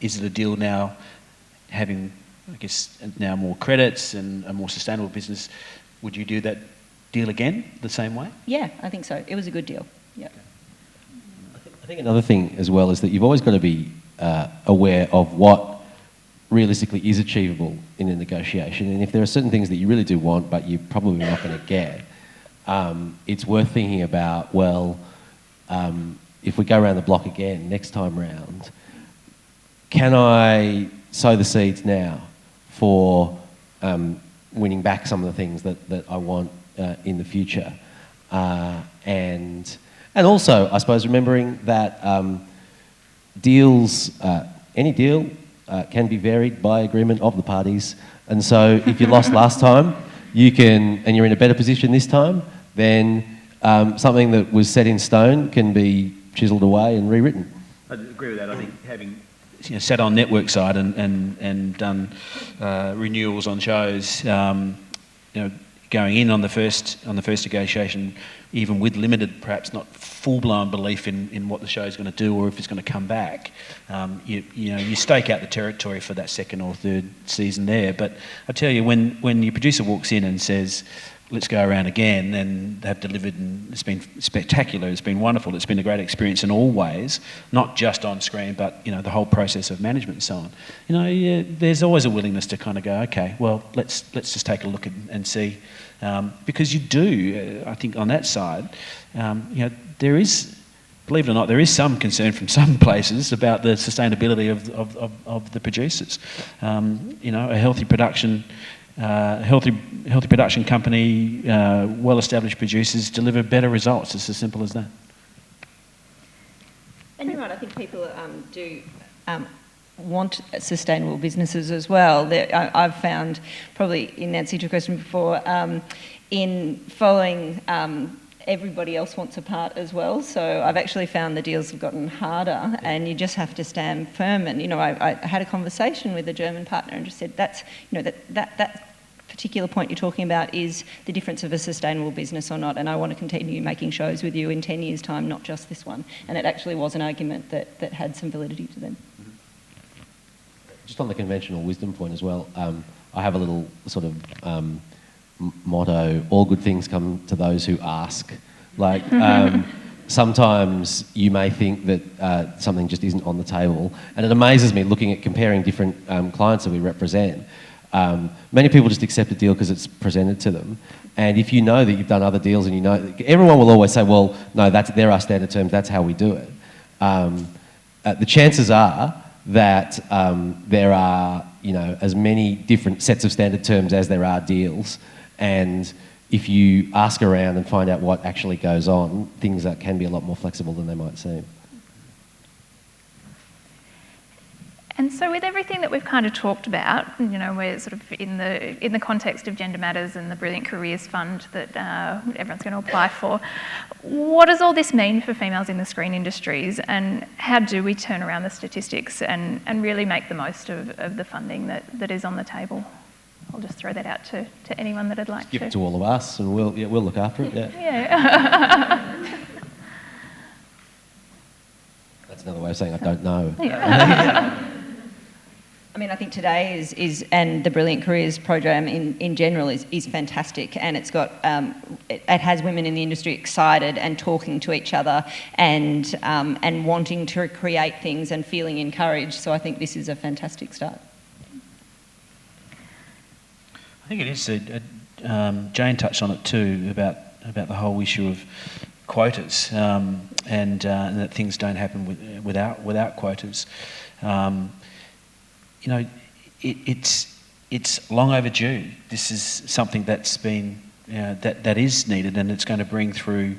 S7: is it a deal now having, I guess, now more credits and a more sustainable business? Would you do that deal again the same way?
S6: Yeah, I think so. It was a good deal. Yeah.
S5: I think another thing as well is that you've always got to be aware of what realistically is achievable in a negotiation, and if there are certain things that you really do want but you're probably not going to get, it's worth thinking about, if we go around the block again next time round, can I sow the seeds now for winning back some of the things that I want in the future, and also I suppose remembering that deals, any deal can be varied by agreement of the parties, and so if you lost last time, and you're in a better position this time, then something that was set in stone can be chiselled away and rewritten.
S7: I agree with that. I think having sat on network side and done renewals on shows, going in on the first negotiation, even with limited, perhaps not full-blown belief in what the show is going to do or if it's going to come back, you stake out the territory for that second or third season there. But I tell you, when your producer walks in and says, let's go around again, and they've delivered, and it's been spectacular, it's been wonderful, it's been a great experience in all ways, not just on screen, but the whole process of management and so on. There's always a willingness to kind of go, okay, well, let's just take a look and see, because you do, I think on that side, there is, believe it or not, there is some concern from some places about the sustainability of the producers. A healthy production. Healthy production company, well-established producers deliver better results. It's as simple as that.
S6: And you're right, I think people do want sustainable businesses as well. I've found, probably in answer to your question before, in following everybody else wants a part as well. So I've actually found the deals have gotten harder, and you just have to stand firm. And, you know, I had a conversation with a German partner and just said, that's, you know, that particular point you're talking about is the difference of a sustainable business or not, and I want to continue making shows with you in 10 years' time, not just this one. And it actually was an argument that had some validity to them.
S5: Just on the conventional wisdom point as well, I have a little sort of motto: all good things come to those who ask. Like, sometimes you may think that something just isn't on the table, and it amazes me looking at comparing different clients that we represent. Many people just accept a deal because it's presented to them, and if you know that you've done other deals and you know, everyone will always say, well, no, there are standard terms, that's how we do it. The chances are that there are, you know, as many different sets of standard terms as there are deals, and if you ask around and find out what actually goes on, things that can be a lot more flexible than they might seem.
S2: And so with everything that we've kind of talked about, you know, we're sort of in the context of Gender Matters and the Brilliant Careers Fund that everyone's going to apply for, what does all this mean for females in the screen industries, and how do we turn around the statistics and really make the most of the funding that is on the table? I'll just throw that out to anyone that would like to.
S5: Give it to all of us and we'll look after it, yeah.
S2: Yeah.
S5: That's another way of saying I don't know.
S2: Yeah.
S6: I mean, I think today is and the Brilliant Careers program in general is fantastic, and it's got it has women in the industry excited and talking to each other and wanting to create things and feeling encouraged. So I think this is a fantastic start.
S7: I think it is. Jane touched on it too about the whole issue of quotas and that things don't happen without quotas. You know, it's long overdue. This is something that's been that is needed, and it's going to bring through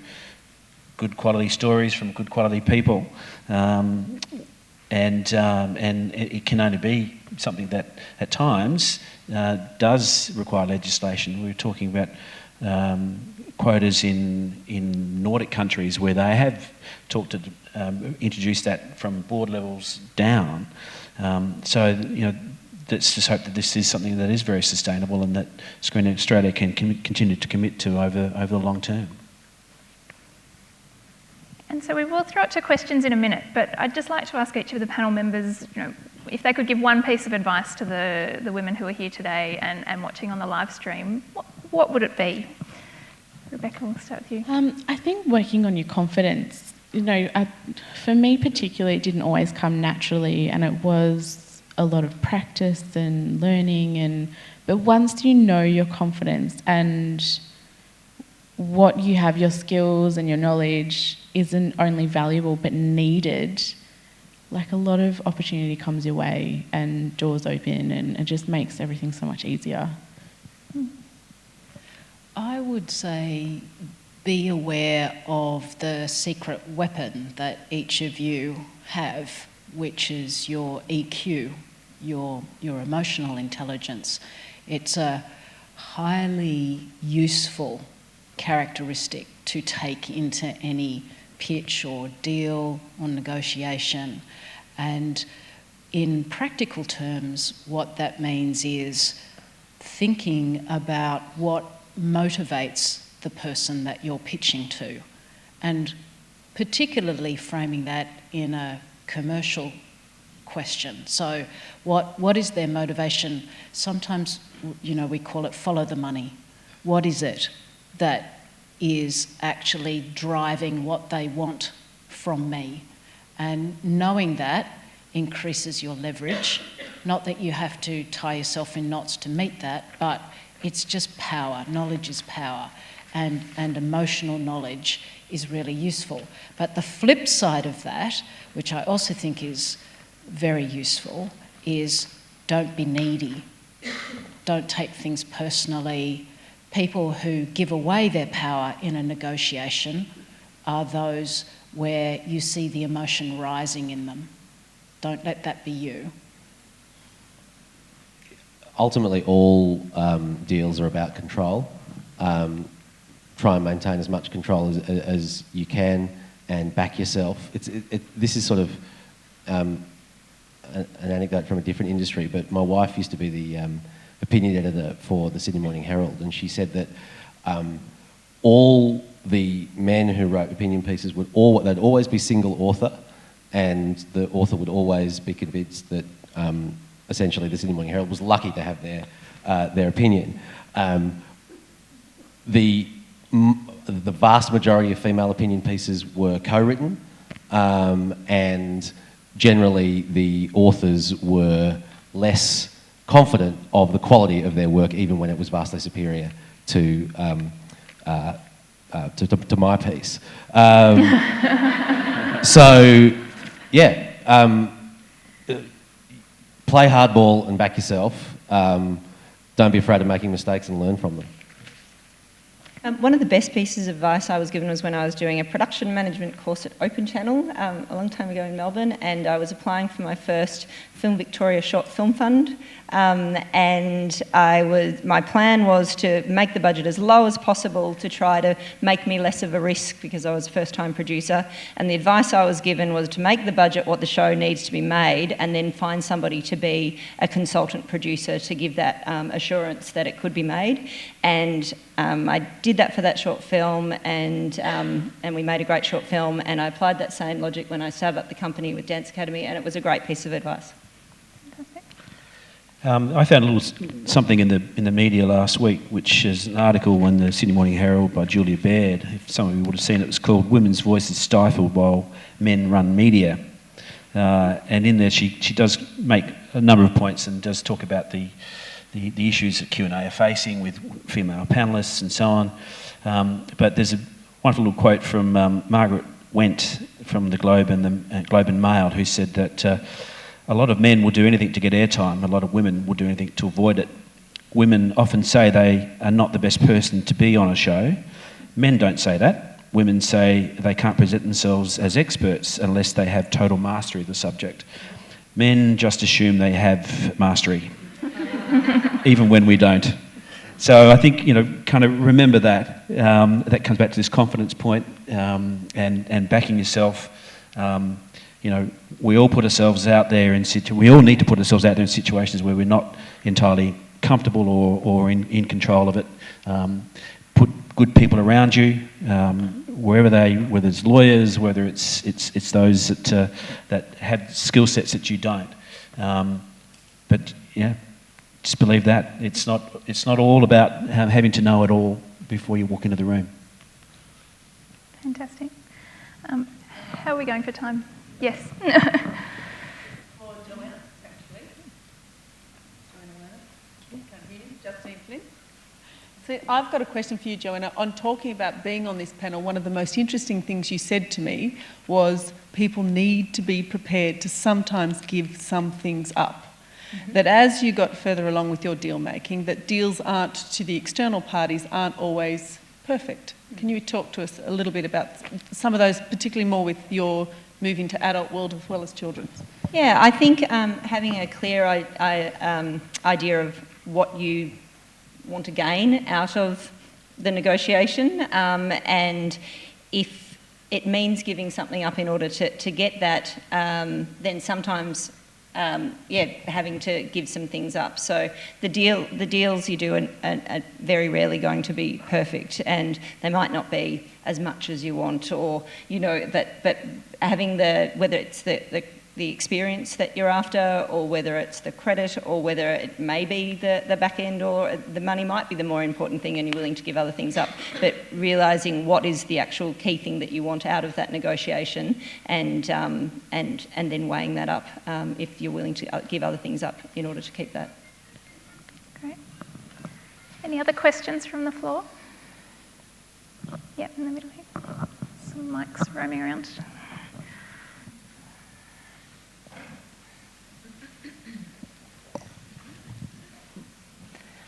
S7: good quality stories from good quality people, and it can only be something that at times does require legislation. We were talking about quotas in Nordic countries where they have talked to introduce that from board levels down. So, you know, let's just hope that this is something that is very sustainable and that Screen Australia can continue to commit to over the long term.
S2: And so we will throw it to questions in a minute, but I'd just like to ask each of the panel members, you know, if they could give one piece of advice to the women who are here today and watching on the live stream, what would it be? Rebecca, we'll start with you.
S3: I think working on your confidence, you know, for me particularly, it didn't always come naturally, and it was a lot of practice and learning. But once you know your confidence and what you have, your skills and your knowledge isn't only valuable but needed, like a lot of opportunity comes your way and doors open, and it just makes everything so much easier.
S4: I would say be aware of the secret weapon that each of you have, which is your EQ, your emotional intelligence. It's a highly useful characteristic to take into any pitch or deal or negotiation. And in practical terms, what that means is thinking about what motivates the person that you're pitching to, and particularly framing that in a commercial question. So what is their motivation? Sometimes, you know, we call it follow the money. What is it that is actually driving what they want from me? And knowing that increases your leverage. Not that you have to tie yourself in knots to meet that, but it's just power. Knowledge is power. And emotional knowledge is really useful. But the flip side of that, which I also think is very useful, is don't be needy. Don't take things personally. People who give away their power in a negotiation are those where you see the emotion rising in them. Don't let that be you.
S5: Ultimately, all deals are about control. try and maintain as much control as you can and back yourself. This is sort of an anecdote from a different industry, but my wife used to be the opinion editor for the Sydney Morning Herald, and she said that all the men who wrote opinion pieces they'd always be single author, and the author would always be convinced that essentially the Sydney Morning Herald was lucky to have their opinion. The vast majority of female opinion pieces were co-written, and generally the authors were less confident of the quality of their work, even when it was vastly superior to my piece. So, yeah, play hardball and back yourself. Don't be afraid of making mistakes and learn from them.
S6: One of the best pieces of advice I was given was when I was doing a production management course at Open Channel a long time ago in Melbourne, and I was applying for my first Film Victoria Short Film Fund, and my plan was to make the budget as low as possible to try to make me less of a risk because I was a first-time producer, and the advice I was given was to make the budget what the show needs to be made and then find somebody to be a consultant producer to give that assurance that it could be made. And I did that for that short film, and we made a great short film, and I applied that same logic when I started up the company with Dance Academy, and it was a great piece of advice.
S7: I found a little something in the media last week, which is an article in the Sydney Morning Herald by Julia Baird. If some of you would have seen it, it was called "Women's Voices Stifled While Men Run Media." And in there she does make a number of points and does talk about the issues that Q&A are facing with female panellists and so on. But there's a wonderful little quote from Margaret Went from the Globe and the Globe and Mail, who said that a lot of men will do anything to get airtime, a lot of women will do anything to avoid it. Women often say they are not the best person to be on a show. Men don't say that. Women say they can't present themselves as experts unless they have total mastery of the subject. Men just assume they have mastery, even when we don't. So I think, kind of remember that. That comes back to this confidence point, and backing yourself. We all put ourselves out there we all need to put ourselves out there in situations where we're not entirely comfortable or in control of it. Put good people around you, whether it's lawyers, whether it's those that have skill sets that you don't. But yeah, just believe that it's not all about having to know it all before you walk into the room.
S2: Fantastic. How are we going for time? Yes.
S8: For Joanna, actually. Justine Flynn. So I've got a question for you, Joanna. On talking about being on this panel, one of the most interesting things you said to me was people need to be prepared to sometimes give some things up. Mm-hmm. That as you got further along with your deal making, that deals to the external parties aren't always perfect. Can you talk to us a little bit about some of those, particularly more with your moving to adult world as well as children?
S6: Yeah, I think having a clear idea of what you want to gain out of the negotiation, and if it means giving something up in order to get that, then sometimes having to give some things up. So the deals you do are very rarely going to be perfect, and they might not be as much as you want, or but having whether it's the experience that you're after, or whether it's the credit, or whether it may be the back end, or the money might be the more important thing and you're willing to give other things up, but realising what is the actual key thing that you want out of that negotiation, and then weighing that up if you're willing to give other things up in order to keep that.
S2: Great. Any other questions from the floor? Yeah, in the middle here. Some mics roaming around.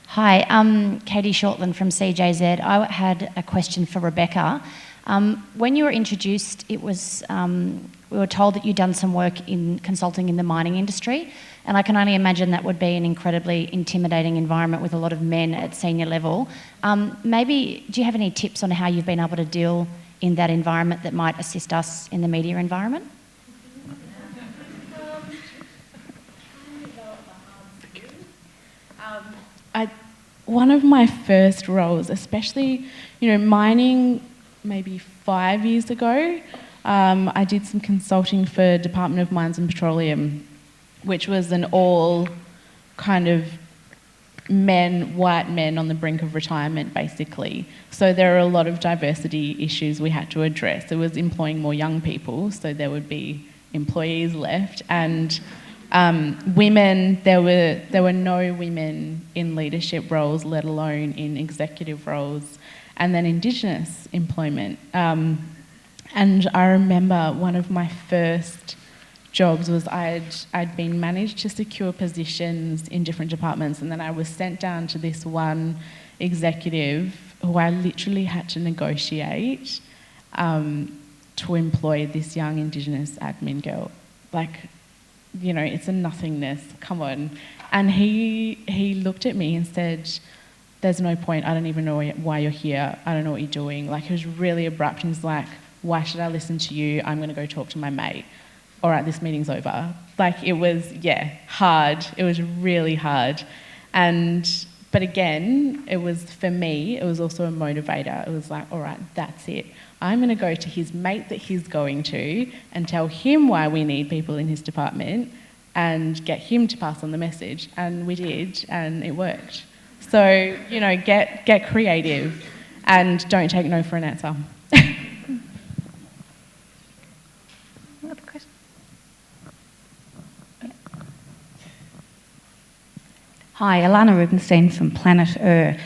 S9: Hi, I'm Katie Shortland from CJZ. I had a question for Rebecca. When you were introduced, it was we were told that you'd done some work in consulting in the mining industry, and I can only imagine that would be an incredibly intimidating environment with a lot of men at senior level. Maybe, do you have any tips on how you've been able to deal in that environment that might assist us in the media environment?
S3: One of my first roles, especially, mining maybe 5 years ago, I did some consulting for Department of Mines and Petroleum, which was an all kind of white men on the brink of retirement, basically. So there are a lot of diversity issues we had to address. It was employing more young people, so there would be employees left, and women, there were no women in leadership roles, let alone in executive roles, and then Indigenous employment. And I remember one of my first jobs was I'd been managed to secure positions in different departments, and then I was sent down to this one executive who I literally had to negotiate to employ this young Indigenous admin girl. It's a nothingness, come on. And he looked at me and said, "There's no point, I don't even know why you're here, I don't know what you're doing." He was really abrupt, and he's like, "Why should I listen to you? I'm going to go talk to my mate. All right, this meeting's over." It was, hard. It was really hard. But again, for me, it was also a motivator. It was like, all right, that's it. I'm going to go to his mate that he's going to and tell him why we need people in his department and get him to pass on the message. And we did, and it worked. So, get creative and don't take no for an answer.
S2: Another question?
S10: Hi, Alana Rubenstein from Planet Earth.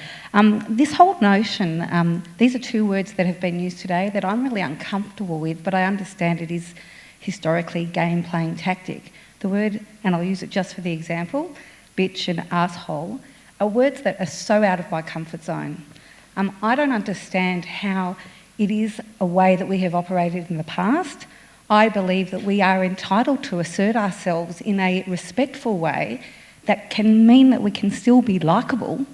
S10: This whole notion, these are two words that have been used today that I'm really uncomfortable with, but I understand it is historically game-playing tactic. The word, and I'll use it just for the example, bitch and asshole, are words that are so out of my comfort zone. I don't understand how it is a way that we have operated in the past. I believe that we are entitled to assert ourselves in a respectful way that can mean that we can still be likeable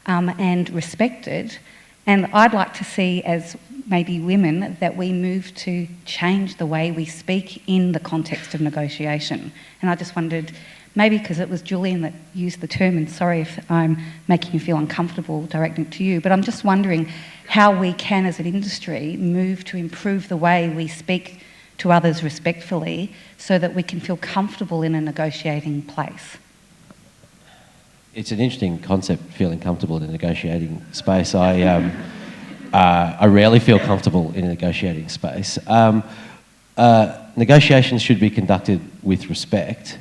S10: and respected. And I'd like to see, as maybe women, that we move to change the way we speak in the context of negotiation. And I just wondered, maybe because it was Julian that used the term, and sorry if I'm making you feel uncomfortable directing it to you, but I'm just wondering how we can, as an industry, move to improve the way we speak to others respectfully so that we can feel comfortable in a negotiating place.
S5: It's an interesting concept, feeling comfortable in a negotiating space. I rarely feel comfortable in a negotiating space. Negotiations should be conducted with respect,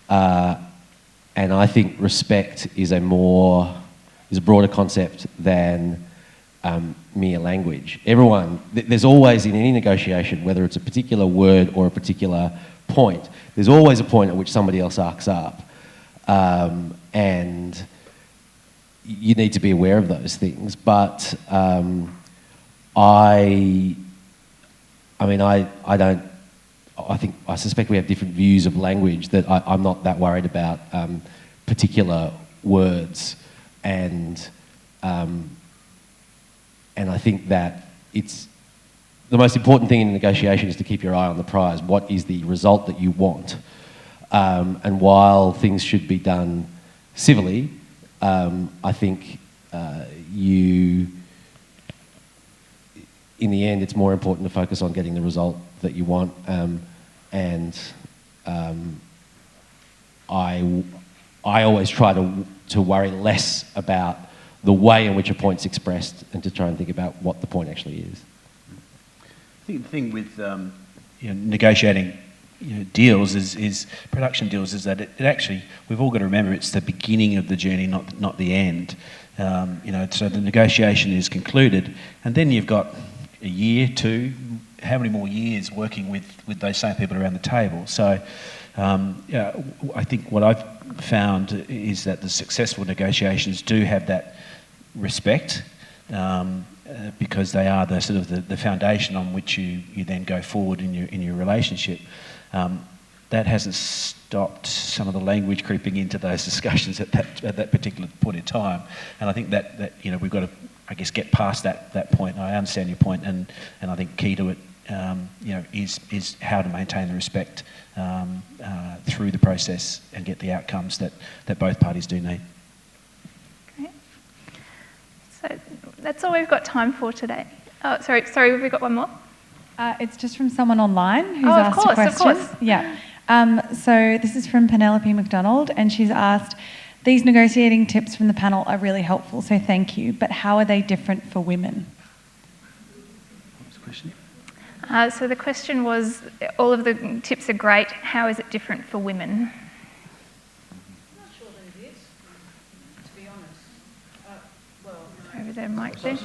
S5: and I think respect is a broader concept than mere language. There's always, in any negotiation, whether it's a particular word or a particular point, there's always a point at which somebody else arcs up. And you need to be aware of those things. But I suspect we have different views of language, that I'm not that worried about particular words, and I think that it's the most important thing in a negotiation is to keep your eye on the prize. What is the result that you want? And while things should be done civilly, I think in the end, it's more important to focus on getting the result that you want. I always try to worry less about the way in which a point's expressed and to try and think about what the point actually is.
S7: I think the thing with negotiating deals is production deals is that it actually, we've all got to remember, it's the beginning of the journey, not the end. So the negotiation is concluded, and then you've got a year, two, how many more years working with those same people around the table. So I think what I've found is that the successful negotiations do have that respect, because they are the sort of the foundation on which you then go forward in your relationship. That hasn't stopped some of the language creeping into those discussions at that particular point in time, and I think that we've got to, I guess, get past that point. I understand your point, and I think key to it, is how to maintain the respect through the process and get the outcomes that both parties do need.
S2: Great. So that's all we've got time for today. Oh, sorry, we've got one more.
S11: It's just from someone online who's asked a question.
S2: Of course.
S11: Yeah. So this is from Penelope McDonald, and she's asked, these negotiating tips from the panel are really helpful, so thank you, but how are they different for women?
S7: What was the question?
S2: So the question was, all of the tips are great, how is it different for women?
S4: I'm not sure that it is, to be honest.
S2: Over there, Mike. There.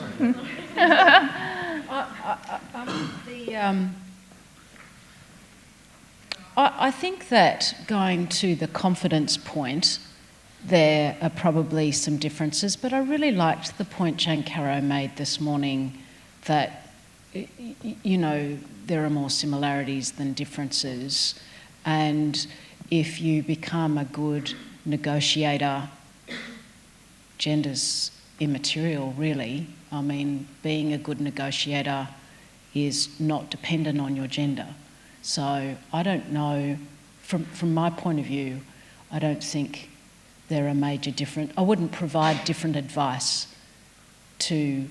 S4: I think that going to the confidence point, there are probably some differences, but I really liked the point Jane Caro made this morning that, there are more similarities than differences, and if you become a good negotiator, gender's immaterial, really. I mean, being a good negotiator is not dependent on your gender. So I don't know, from my point of view, I don't think there are major different. I wouldn't provide different advice to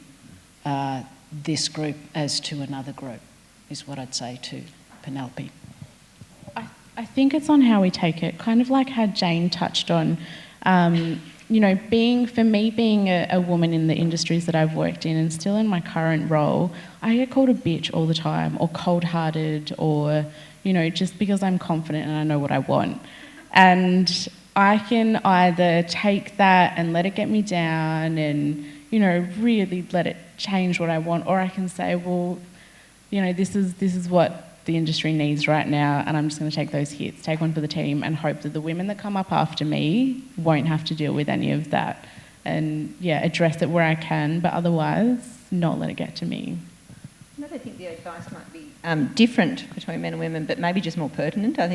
S4: this group as to another group, is what I'd say to Penelope.
S3: I think it's on how we take it, kind of like how Jane touched on, being a woman in the industries that I've worked in and still in my current role, I get called a bitch all the time, or cold-hearted, or, just because I'm confident and I know what I want. And I can either take that and let it get me down and, really let it change what I want, or I can say, well, this is what the industry needs right now, and I'm just going to take those hits, take one for the team, and hope that the women that come up after me won't have to deal with any of that. And, address it where I can, but otherwise not let it get to me.
S6: I think the advice might be different between men and women, but maybe just more pertinent. I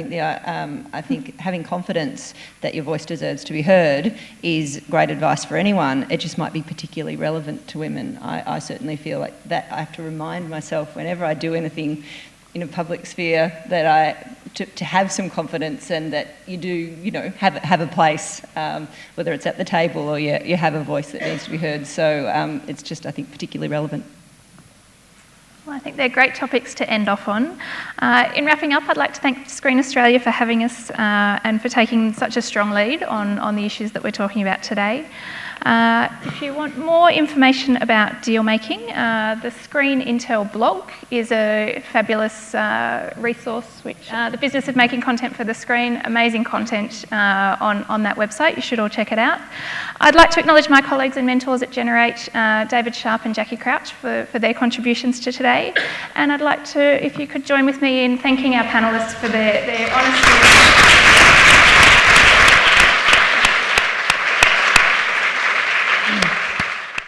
S6: think having confidence that your voice deserves to be heard is great advice for anyone. It just might be particularly relevant to women. I certainly feel like that I have to remind myself whenever I do anything in a public sphere that to have some confidence, and that you do, have a place, whether it's at the table or you have a voice that needs to be heard. So it's just, I think, particularly relevant.
S2: Well, I think they're great topics to end off on. In wrapping up, I'd like to thank Screen Australia for having us and for taking such a strong lead on the issues that we're talking about today. If you want more information about deal making, the Screen Intel blog is a fabulous resource, which the business of making content for the screen, amazing content on that website. You should all check it out. I'd like to acknowledge my colleagues and mentors at Generate, David Sharp and Jackie Crouch, for their contributions to today. And I'd like to, if you could join with me in thanking our panellists for their honesty